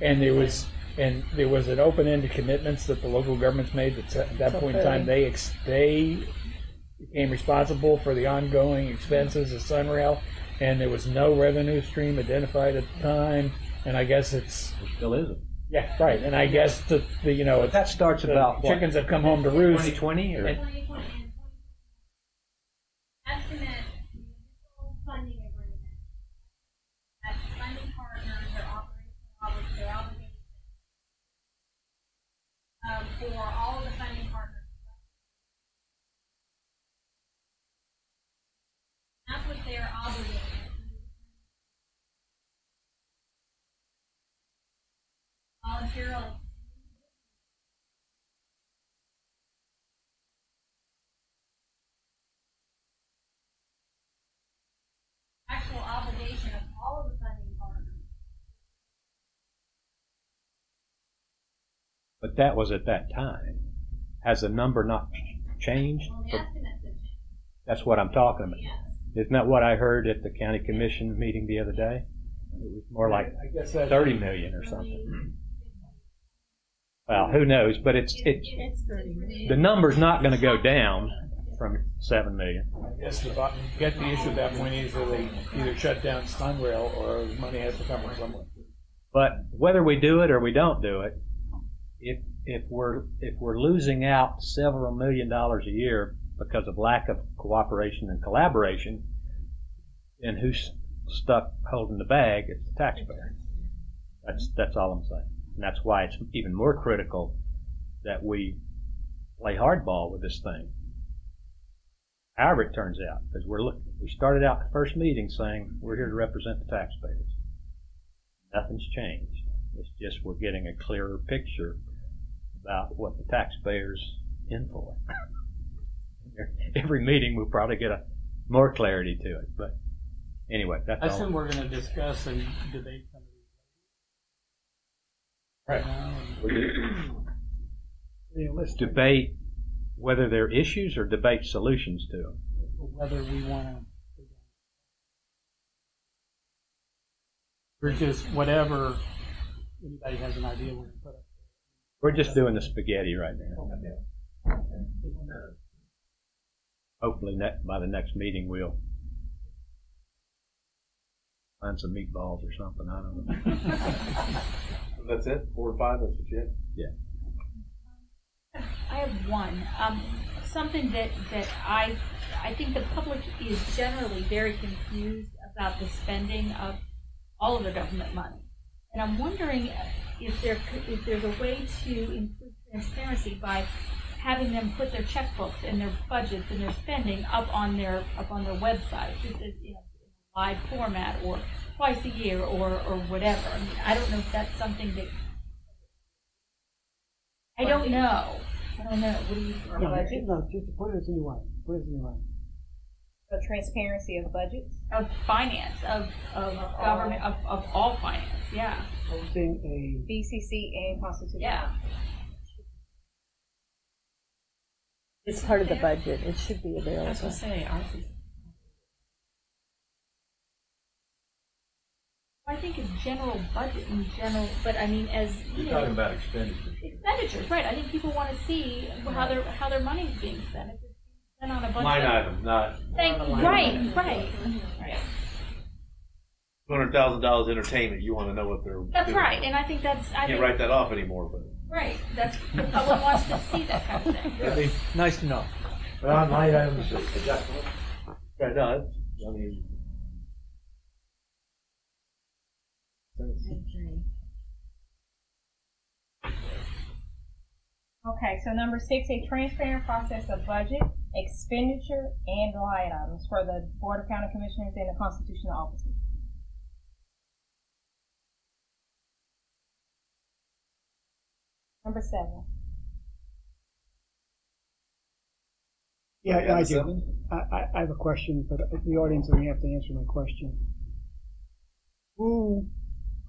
and there was an open-ended commitments that the local governments made. That at that point in time, they became responsible for the ongoing expenses of Sunrail, and there was no revenue stream identified at the time. And I guess there still isn't. Yeah, right. And I guess the you know that starts the about what? chickens have come home to roost. 2020 or? Estimate municipal funding agreement that funding partners are operational their obligations for all of the funding partners. That's what they're obligated. Voluntarily. Actual obligation of all of the funding partners. But that was at that time. Has the number not changed? Well, the estimates have changed. That's what I'm talking about. Yes. Isn't that what I heard at the county commission meeting the other day? It was more like I guess that's 30 million or something. Well, who knows? But it's 30 million. the number's not going to go down from 7 million. I guess get the issue at that point is that they either shut down Sunrail or the money has to come from somewhere. But whether we do it or we don't do it, if we're losing out several $1 million a year because of lack of cooperation and collaboration, then who's stuck holding the bag? It's the taxpayer. That's all I'm saying. And that's why it's even more critical that we play hardball with this thing. However it turns out, because we started out the first meeting saying we're here to represent the taxpayers. Nothing's changed. It's just we're getting a clearer picture about what the taxpayers in for. Every meeting we'll probably get more clarity to it. But anyway, that's I all. assume we're going to discuss and debate some of these. Right. Realistic. Debate whether they're issues or debate solutions to them. Whether we want to. Or just whatever anybody has an idea we're going to put up. We're just doing the spaghetti right now. Hopefully by the next meeting we'll find some meatballs or something. I don't know. That's it? 4 to 5, that's what you had? Yeah. I have one. Something that I think the public is generally very confused about the spending of all of their government money. And I'm wondering if there's a way to improve transparency by having them put their checkbooks and their budgets and their spending up on their website, just as, in live format or twice a year or whatever. I mean, I don't know if that's something that I don't know. What do you think? No, just put it as a new line. Put it as a new line. The transparency of budgets? Of finance, of government, of all finance, yeah. Posting a BCC and Constitution. Yeah. It's part of the budget. It should be available. I was going to say, I think it's general budget in general, but I mean, as you You're know, talking about expenditures. expenditures, right? I think people want to see how their money is being spent. If it's spent on a bunch Line of item, not right. $200,000 entertainment. You want to know what they're That's doing. right, and I think that's You can't write that off anymore, but. right. That's the public wants to see that kind of thing. It'd be nice to know. But on line items, adjustable. Yeah, no, it's, I mean. Okay, so number 6, a transparent process of budget, expenditure, and line items for the Board of County Commissioners and the constitutional officers. Number 7. Yeah, Okay, I do. 7? I have a question, but the audience doesn't have to answer my question. Who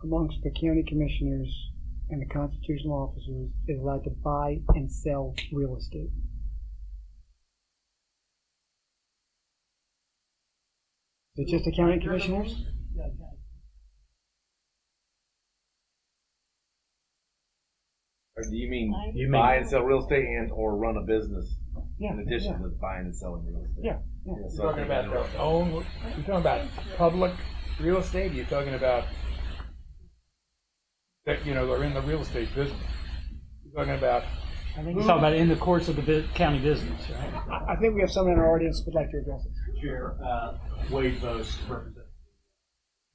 amongst the county commissioners and the constitutional officers is allowed to buy and sell real estate? Is it just the county commissioners? Or do you mean buy and sell real estate and or run a business in addition to buying and selling real estate? Yeah. You're talking about their own. You're talking about public real estate. You're talking about that, you know, are in the real estate business. You're talking about, I think he's talking about in the course of the county business, right? I think we have someone in our audience who would like to address it. Chair, Wade Vos, representing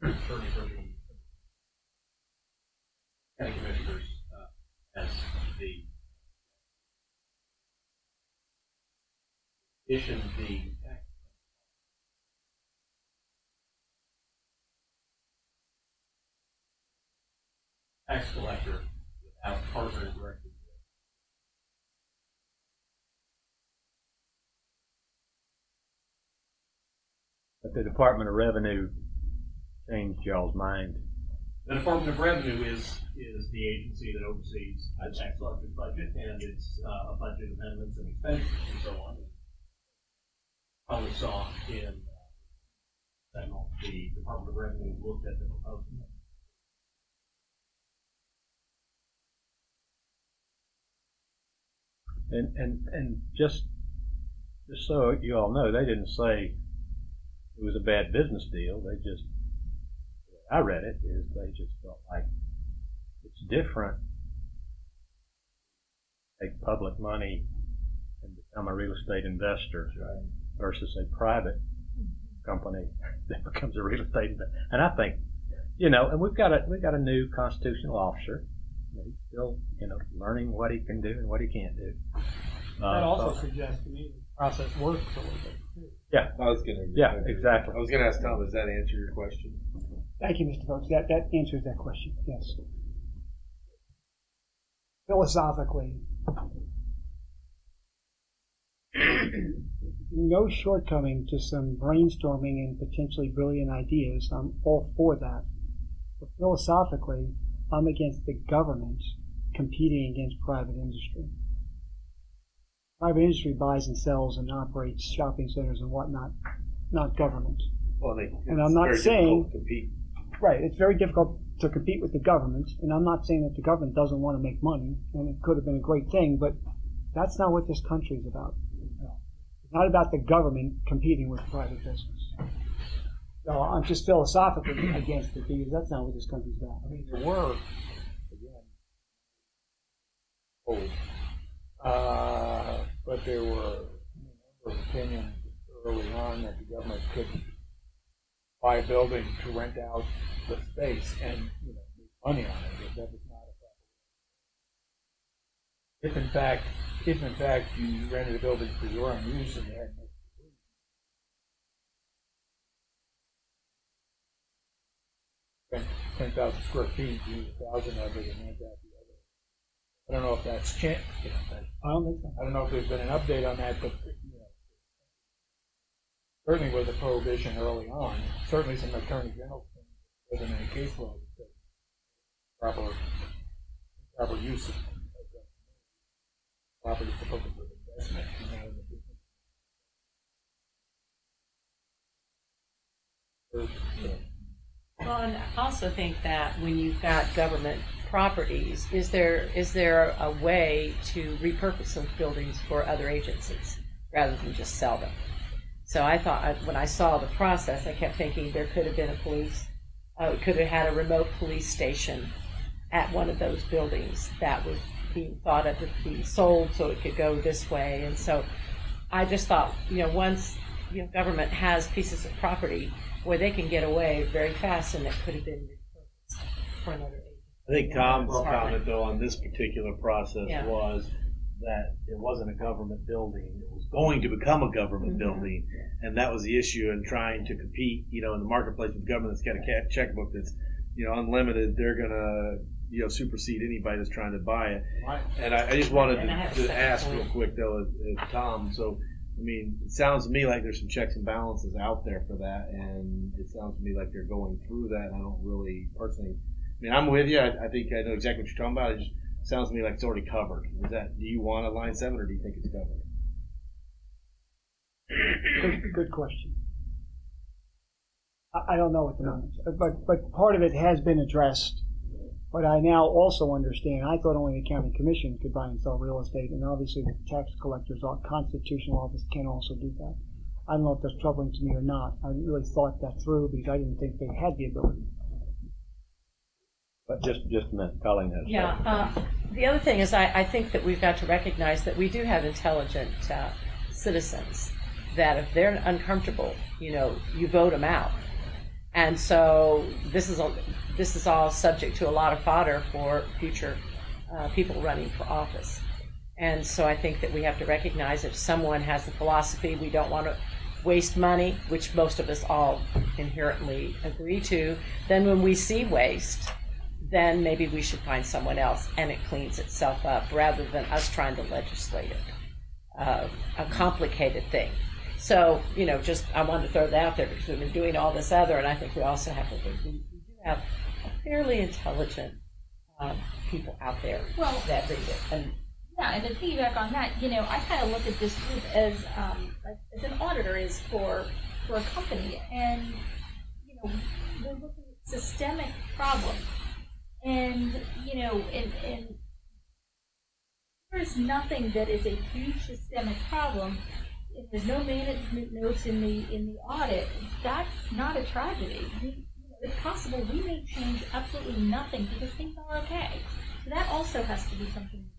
the attorney for the county commissioners, as the addition the tax collector without partnering directly. But the Department of Revenue changed y'all's mind. The Department of Revenue is the agency that oversees the tax collector's budget and its budget amendments and expenditures and so on. Probably saw in Seminole, the Department of Revenue looked at the proposal. And just so you all know, they didn't say it was a bad business deal. They just, the way I read it, is they just felt like it's different. Take public money and become a real estate investor versus a private company that becomes a real estate investor. And I think, you know, and we've got a new constitutional officer. He's still, you know, learning what he can do and what he can't do. That also suggests to me the process works a little bit too. Yeah. I was gonna. Yeah, exactly. I was gonna ask Tom, does that answer your question? Thank you, Mr. Folks. That answers that question. Yes. Philosophically, no shortcoming to some brainstorming and potentially brilliant ideas. I'm all for that. But philosophically, I'm against the government competing against private industry. Private industry buys and sells and operates shopping centers and whatnot, not government. Well, and I'm not saying, to compete. Right, it's very difficult to compete with the government, and I'm not saying that the government doesn't want to make money, and it could have been a great thing, but that's not what this country is about. It's not about the government competing with private business. So I'm just philosophically against it, because that's not what this country's about. I mean, there were, again, but there were a number of opinions early on that the government could buy a building to rent out the space and, you know, make money on it. That was not a problem. If in fact you rented a building for your own use and you had no 10,000 square feet, use 1,000 of it and rent out the other. I don't know if that's changed. I don't think so. I don't know if there's been an update on that, but you know, certainly was a prohibition early on. Certainly some attorney general wasn't any case law that said proper use of property for purpose of investment. You know, in the business. Well, and I also think that when you've got government properties, is there a way to repurpose those buildings for other agencies rather than just sell them? So I thought, when I saw the process, I kept thinking there could have been a could have had a remote police station at one of those buildings that was being thought of to be sold so it could go this way. And so I just thought, you know, once government has pieces of property where they can get away very fast, and it could have been repurposed for another agency. I think Tom's comment, though, on this particular process Yeah. was that it wasn't a government building. It was going to become a government building, and that was the issue in trying to compete, you know, in the marketplace with government that's got a checkbook that's, you know, unlimited. They're going to, you know, supersede anybody that's trying to buy it. Right. And I just wanted to ask real quick, though, of Tom. So, I mean, it sounds to me like there's some checks and balances out there for that, and it sounds to me like they're going through that. I don't really personally. I mean, I'm with you. I think I know exactly what you're talking about. It just sounds to me like it's already covered. Is that? Do you want a line 7, or do you think it's covered? Good question. I don't know at the moment, but part of it has been addressed. But I now also understand, I thought only the county commission could buy and sell real estate, and obviously the tax collector's constitutional office can also do that. I don't know if that's troubling to me or not. I really thought that through because I didn't think they had the ability. But just a minute, Colleen has. Yeah. The other thing is, I think that we've got to recognize that we do have intelligent citizens. That if they're uncomfortable, you vote them out. And so this is all subject to a lot of fodder for future people running for office. And so I think that we have to recognize if someone has the philosophy we don't want to waste money, which most of us all inherently agree to, then when we see waste, then maybe we should find someone else and it cleans itself up rather than us trying to legislate it, a complicated thing. So, just I wanted to throw that out there because we've been doing all this other, and I think we also have to think we do have a fairly intelligent people out there that read it. And yeah, and to piggyback on that, I kind of look at this group as an auditor is for a company, and they're looking at systemic problems, and and there's nothing that is a huge systemic problem. If there's no management notes in the audit, that's not a tragedy. It's possible we may change absolutely nothing because things are okay. So that also has to be something.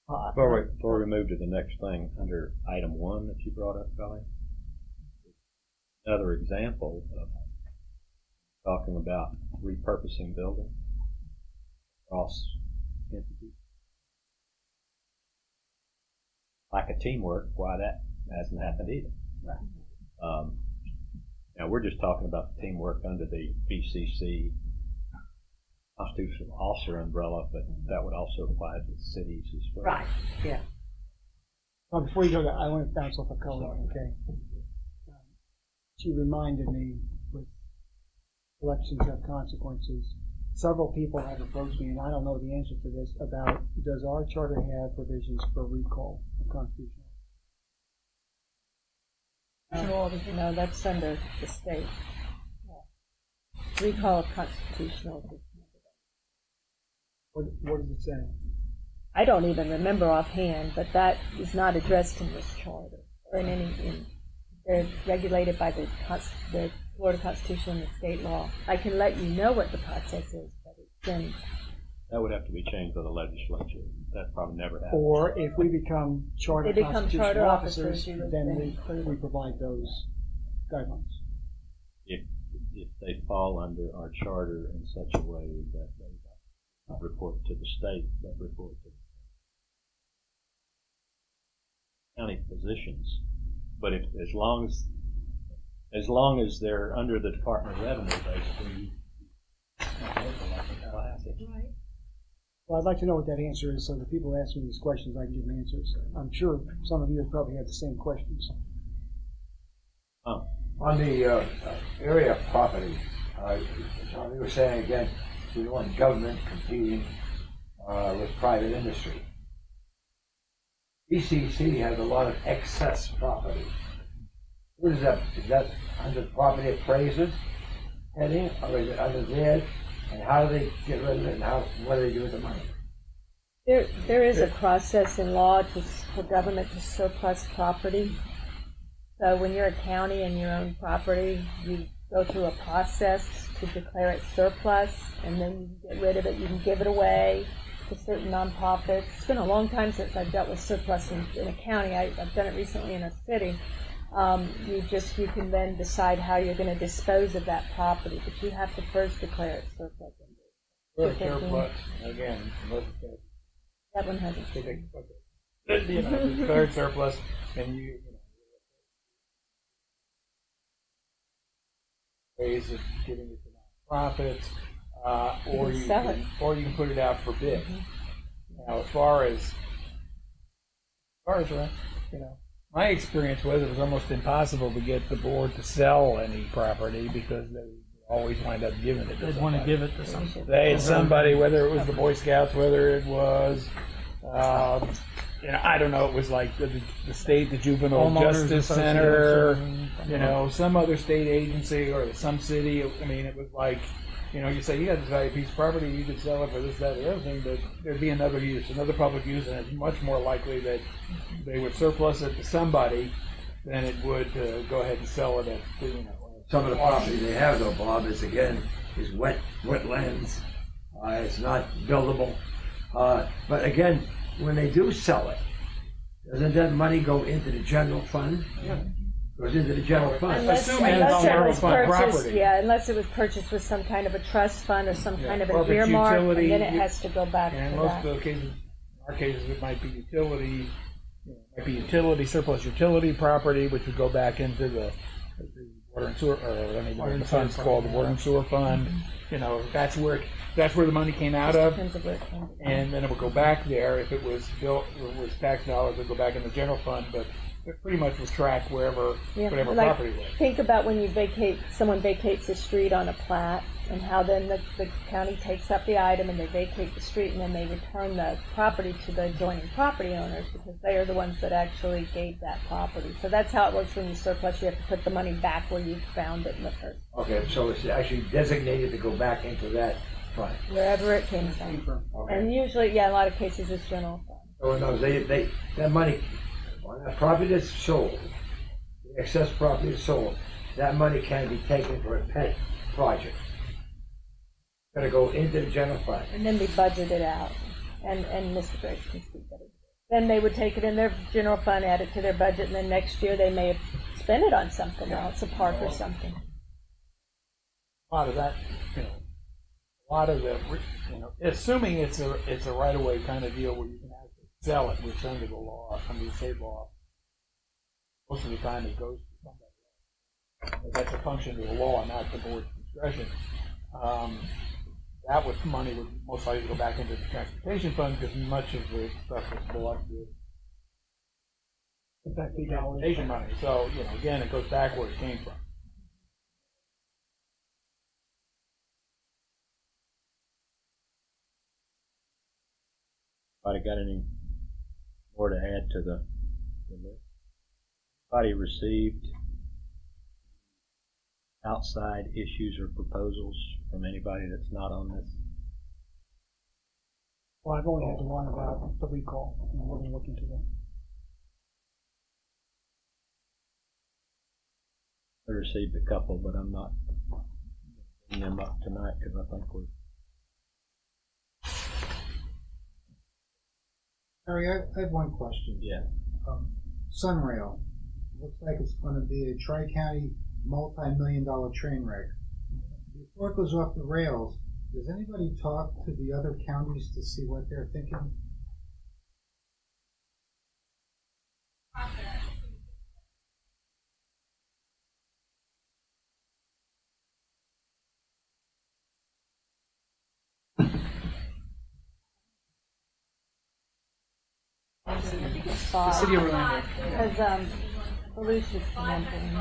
Before we move to the next thing, under item 1 that you brought up, Colleen, another example of talking about repurposing buildings across entities. Lack of teamwork, why that hasn't happened either. Right. Now we're just talking about the teamwork under the BCC constitutional officer umbrella, but that would also apply to cities as well. Right. Yeah. Well, before you go there, I want to bounce off a color. Okay. She reminded me with elections have consequences. Several people have approached me, and I don't know the answer to this, about does our charter have provisions for recall of constitutional? No, that's under the state. Recall of constitutional. What does it say? I don't even remember offhand, but that is not addressed in this charter or in any. They're regulated by the Florida Constitution and the state law. I can let you know what the process is, but it's been. That would have to be changed by the legislature. That probably never happens. Or if we become charter constitutional officers, then we provide those guidelines. If they fall under our charter in such a way that they not report to the state, but report to county positions. But as long as they're under the Department of Revenue, basically, right. Well, I'd like to know what that answer is, so the people asking these questions, I can give them answers. I'm sure some of you probably have the same questions. On the area of property, John, you were saying again, we don't want government competing with private industry. BCC has a lot of excess property. What is that? Is that under property appraisers heading, or is it under theirs? And how do they get rid of it? And what do they do with the money? There is a process in law for government to surplus property. So when you're a county and you own property, you go through a process to declare it surplus, and then you can get rid of it. You can give it away to certain nonprofits. It's been a long time since I've dealt with surplus in a county. I've done it recently in a city. You can then decide how you're going to dispose of that property, but you have to first declare it surplus. Surplus again. That one hasn't. Declared surplus, and ways of giving it to nonprofits, or you can put it out for bid. Mm-hmm. Now, as far as my experience was it was almost impossible to get the board to sell any property because they always wind up giving it to somebody. They'd want to give it to somebody. They had somebody, whether it was the Boy Scouts, whether it was, I don't know, it was like the state, the Juvenile Justice Center, some other state agency or some city. I mean, it was like, you say, you got this valuable piece of property, you could sell it for this, that, or the other thing, but there'd be another use, another public use, and it's much more likely that they would surplus it to somebody than it would go ahead and sell it at, Some of the property they have, though, Bob, is again is wetlands. It's not buildable. But again, when they do sell it, doesn't that money go into the general fund? Yeah. Goes into the general fund. Unless it was purchased, unless it was purchased with some kind of a trust fund or some kind of an earmark, and then it has to go back to that. And most of the cases, in our cases, it might be utility, surplus utility property, which would go back into the water and sewer, or any the fund's called the water and sewer fund. That's where the money came out of, and then it would go back there. If it was built, it was tax dollars, it would go back in the general fund, but it pretty much would track whatever property was. Think about when you someone vacates a street on a plat, and how then the county takes up the item and they vacate the street, and then they return the property to the adjoining property owners, because they are the ones that actually gave that property. So that's how it works when you surplus. You have to put the money back where you found it in the first. Okay, so it's actually designated to go back into that fund. Wherever it came from. Okay. And usually, a lot of cases it's general fund. So no, that money, when that property is sold, the excess property is sold, that money can be taken for a pet project. It's going to go into the general fund. And then be budgeted out. And Mr. Grace can speak better. Then they would take it in their general fund, add it to their budget, and then next year they may spend it on something else, a park or something. A lot of that, a lot of the, assuming it's a right-of-way kind of deal where you can actually sell it, which under the law, under the state law, most of the time it goes to somebody else. That's a function of the law, not the board's discretion. That money would most likely go back into the transportation fund, because much of the stuff was bought with transportation money. So, again, it goes back where it came from. Anybody got any more to add to the list? Anybody received outside issues or proposals from anybody that's not on this? Well, I've only had the one about the recall, and we're going to look into that. I received a couple, but I'm not bringing them up tonight because I think we're. Harry, I have one question. Yeah. Sunrail looks like it's going to be a tri-county multi-million-dollar train wreck. Before it goes off the rails, does anybody talk to the other counties to see what they're thinking? The city of Orlando. Because Volusia's one thing.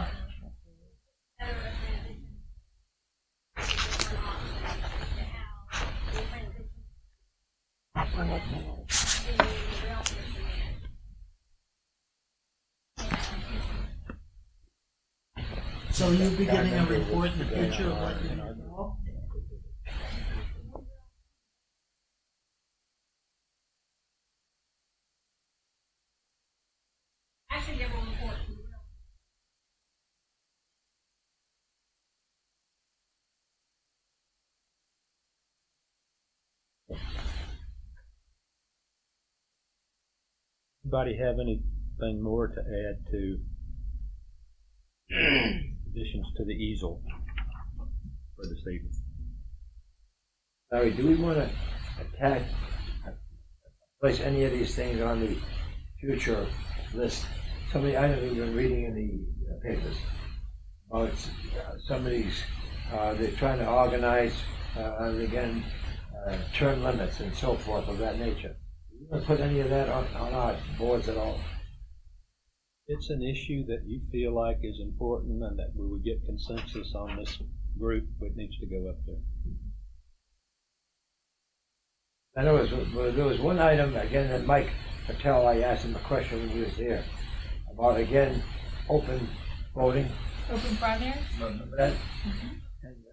So you'll be getting a report in the future of what you know? Anybody have anything more to add to additions to the easel for this evening? Larry, do we want to place any of these things on the future list? Some of the items we've been reading in the papers about some of these, they're trying to organize, again, term limits and so forth of that nature. Do you want to put any of that on our boards at all? It's an issue that you feel like is important and that we would get consensus on this group, it needs to go up there. I know there was one item, again, that Mike Patel, I asked him a question when he was here, about, again, open voting. Open primaries? Remember that?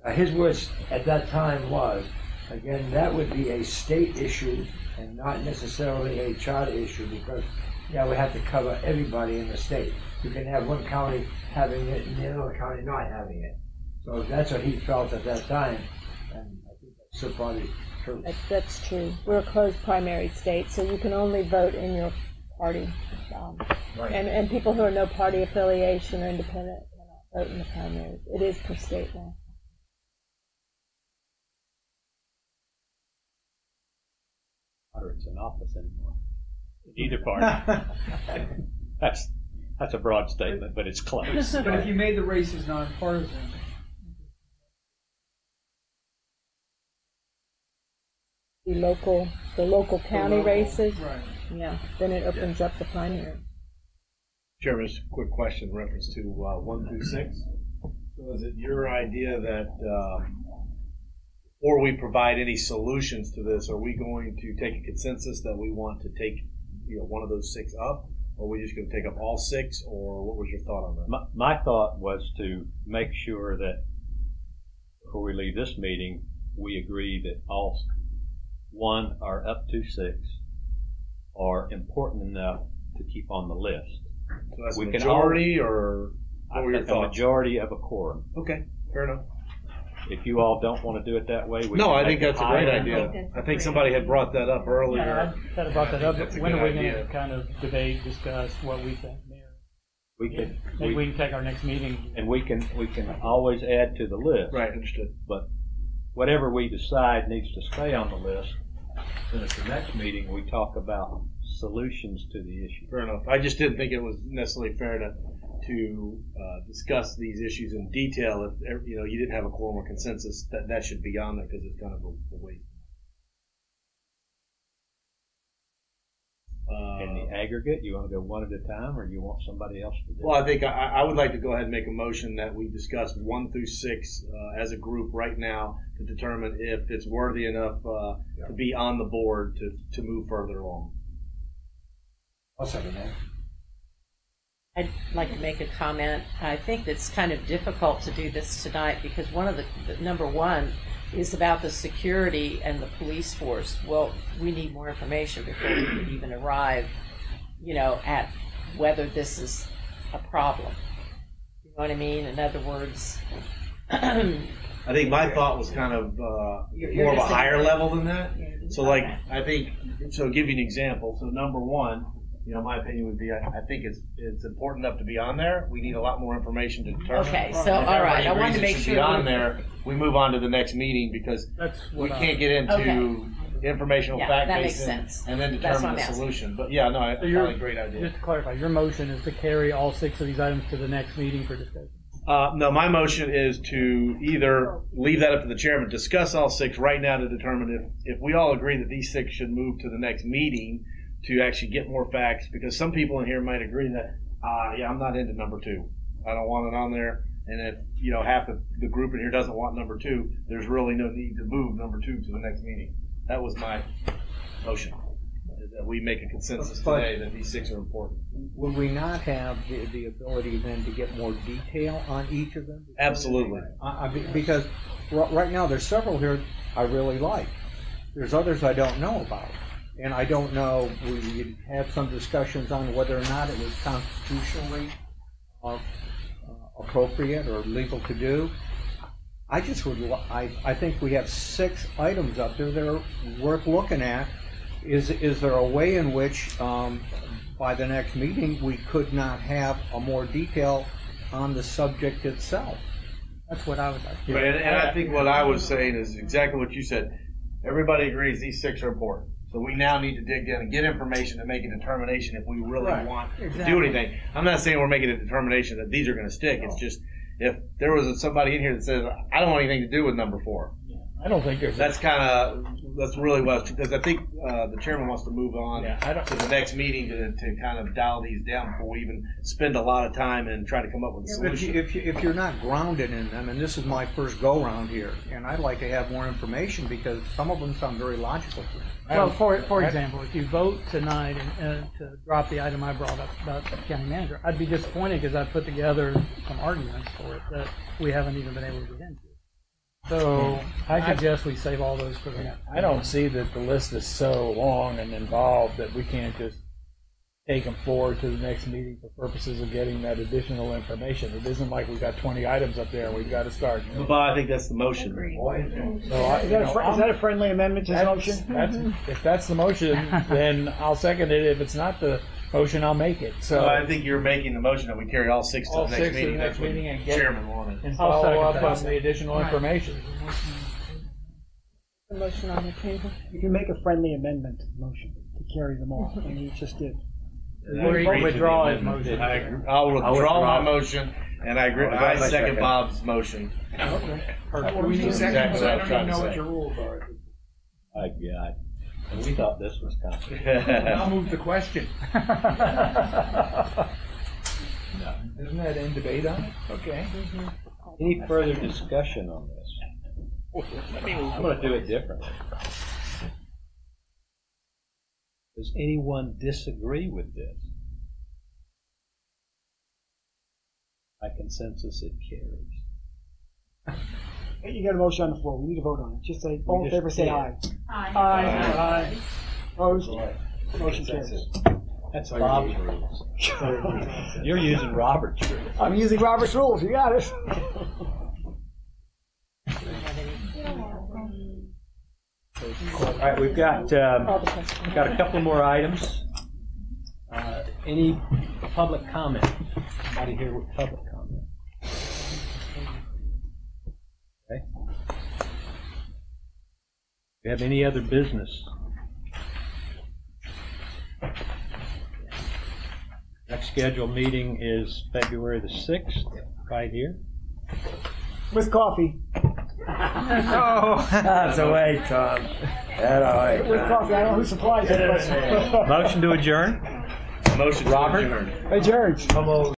And, his words at that time was, again, that would be a state issue and not necessarily a charter issue, because we have to cover everybody in the state. You can have one county having it and the other county not having it. So that's what he felt at that time. And I think that's probably true. That's true. We're a closed primary state, so you can only vote in your party. Right. And people who are no party affiliation or independent cannot vote in the primaries. It is per state law. Moderates in office anymore. Either party. That's a broad statement, but it's close. But if you made the races nonpartisan, The local county races, right? yeah, then it opens up the primary. Chairman, just a quick question in reference to 1 through 6. So is it your idea that before we provide any solutions to this, are we going to take a consensus that we want to take one of those 6 up? Or are we just going to take up all 6, or what was your thought on that? My thought was to make sure that before we leave this meeting, we agree that all 1 or up to 6 are important enough to keep on the list. So that's a majority, or I what were your think a thoughts? majority of a quorum. Okay, fair enough. If you all don't want to do it that way, we No, can I make think it that's a great higher. idea. I think somebody had brought that up earlier. Yeah, I kind of brought that up. That's a When good are we going idea. to kind of debate, discuss what we think, Mayor? Maybe we can take our next meeting. And we can always add to the list. Right, understood. But whatever we decide needs to stay on the list. Then at the next meeting, we talk about solutions to the issue. Fair enough. I just didn't think it was necessarily fair to discuss these issues in detail if you didn't have a quorum or consensus. That should be on there because it's kind of a waste. In the aggregate, you want to go one at a time, or you want somebody else to do it? Well, I think I would like to go ahead and make a motion that we discuss 1 through 6 as a group right now to determine if it's worthy enough to be on the board to move further along. I'll second that. I'd like to make a comment. I think it's kind of difficult to do this tonight because one of the number one is about the security and the police force. Well, we need more information before we could even arrive, at whether this is a problem. You know what I mean? In other words, I think my thought was kind of You're more of a just higher saying- level than that. So, like, I think, so I'll give you an example. So, number one, my opinion would be I think it's important enough to be on there. We need a lot more information to determine. Okay, so, If all right, everybody I wanted agrees to it make should sure be on we- there. We move on to the next meeting because we can't get into informational Yeah, fact that makes based sense. and then That's determine what I'm the asking. solution. But yeah, no, I So found a great idea. Just to clarify, your motion is to carry all 6 of these items to the next meeting for discussion. No, my motion is to either leave that up to the chairman, discuss all 6 right now to determine if we all agree that these 6 should move to the next meeting to actually get more facts, because some people in here might agree that, I'm not into number 2. I don't want it on there. And if, half the group in here doesn't want number 2, there's really no need to move number 2 to the next meeting. That was my motion, that we make a consensus today that these 6 are important. Would we not have the ability then to get more detail on each of them? Absolutely. Because right now there's several here I really like. There's others I don't know about. And I don't know, we had some discussions on whether or not it was constitutionally appropriate or legal to do. I think we have 6 items up there that are worth looking at. Is there a way in which by the next meeting we could not have a more detail on the subject itself? That's what I would like. Right, and I think what I was saying is exactly what you said. Everybody agrees these 6 are important. So we now need to dig in and get information to make a determination if we really want to do anything. I'm not saying we're making a determination that these are going to stick. It's just if there was somebody in here that says, I don't want anything to do with number 4. I don't think there's. That's really what, because I think the chairman wants to move on to the next meeting to kind of dial these down before we even spend a lot of time and try to come up with a solution. If you're not grounded in them, and this is my first go round here, and I'd like to have more information because some of them sound very logical to me. Well, for example, if you vote tonight and to drop the item I brought up about the county manager, I'd be disappointed because I put together some arguments for it that we haven't even been able to get into. So I suggest we save all those for the next. I don't see that the list is so long and involved that we can't just take them forward to the next meeting for purposes of getting that additional information. It isn't like we've got 20 items up there and we've got to start. But I think that's the motion. So Is that a friendly amendment to the motion? If that's the motion, then I'll second it. If it's not the motion, I'll make it. So I think you're making the motion that we carry all six to all the six next to the meeting. next That's what meeting the and get chairman wanted. and I'll follow up second on that. the additional information. The motion on the table. You can make a friendly amendment to the motion to carry them all, and you just did. Or he can withdraw his motion. I'll withdraw my motion, and I agree. I'll I withdraw my second second. Bob's motion. We need That's seconds, exactly I what I was don't trying even know to what say. your rules are. My God. And we thought this was complicated. I'll move the question. No. Isn't that in debate on it? Okay. Any further discussion on this? I'm going to do it differently. Does anyone disagree with this? By consensus, it carries. You got a motion on the floor. We need to vote on it. Just say, all in favor, say aye. Aye. Aye. Opposed? Motion carries. That's Bob's rules. You're using Robert's rules. I'm using Robert's rules. You got it. All right, we've got a couple more items. Any public comment? Anybody here with public comment? Okay. Do you have any other business? Next scheduled meeting is February the 6th, right here. With coffee. Oh, that's a way, Tom. That's all right. With coffee. I don't know who supplies it. Motion to adjourn? Motion. Robert? Adjourned. Adjourned.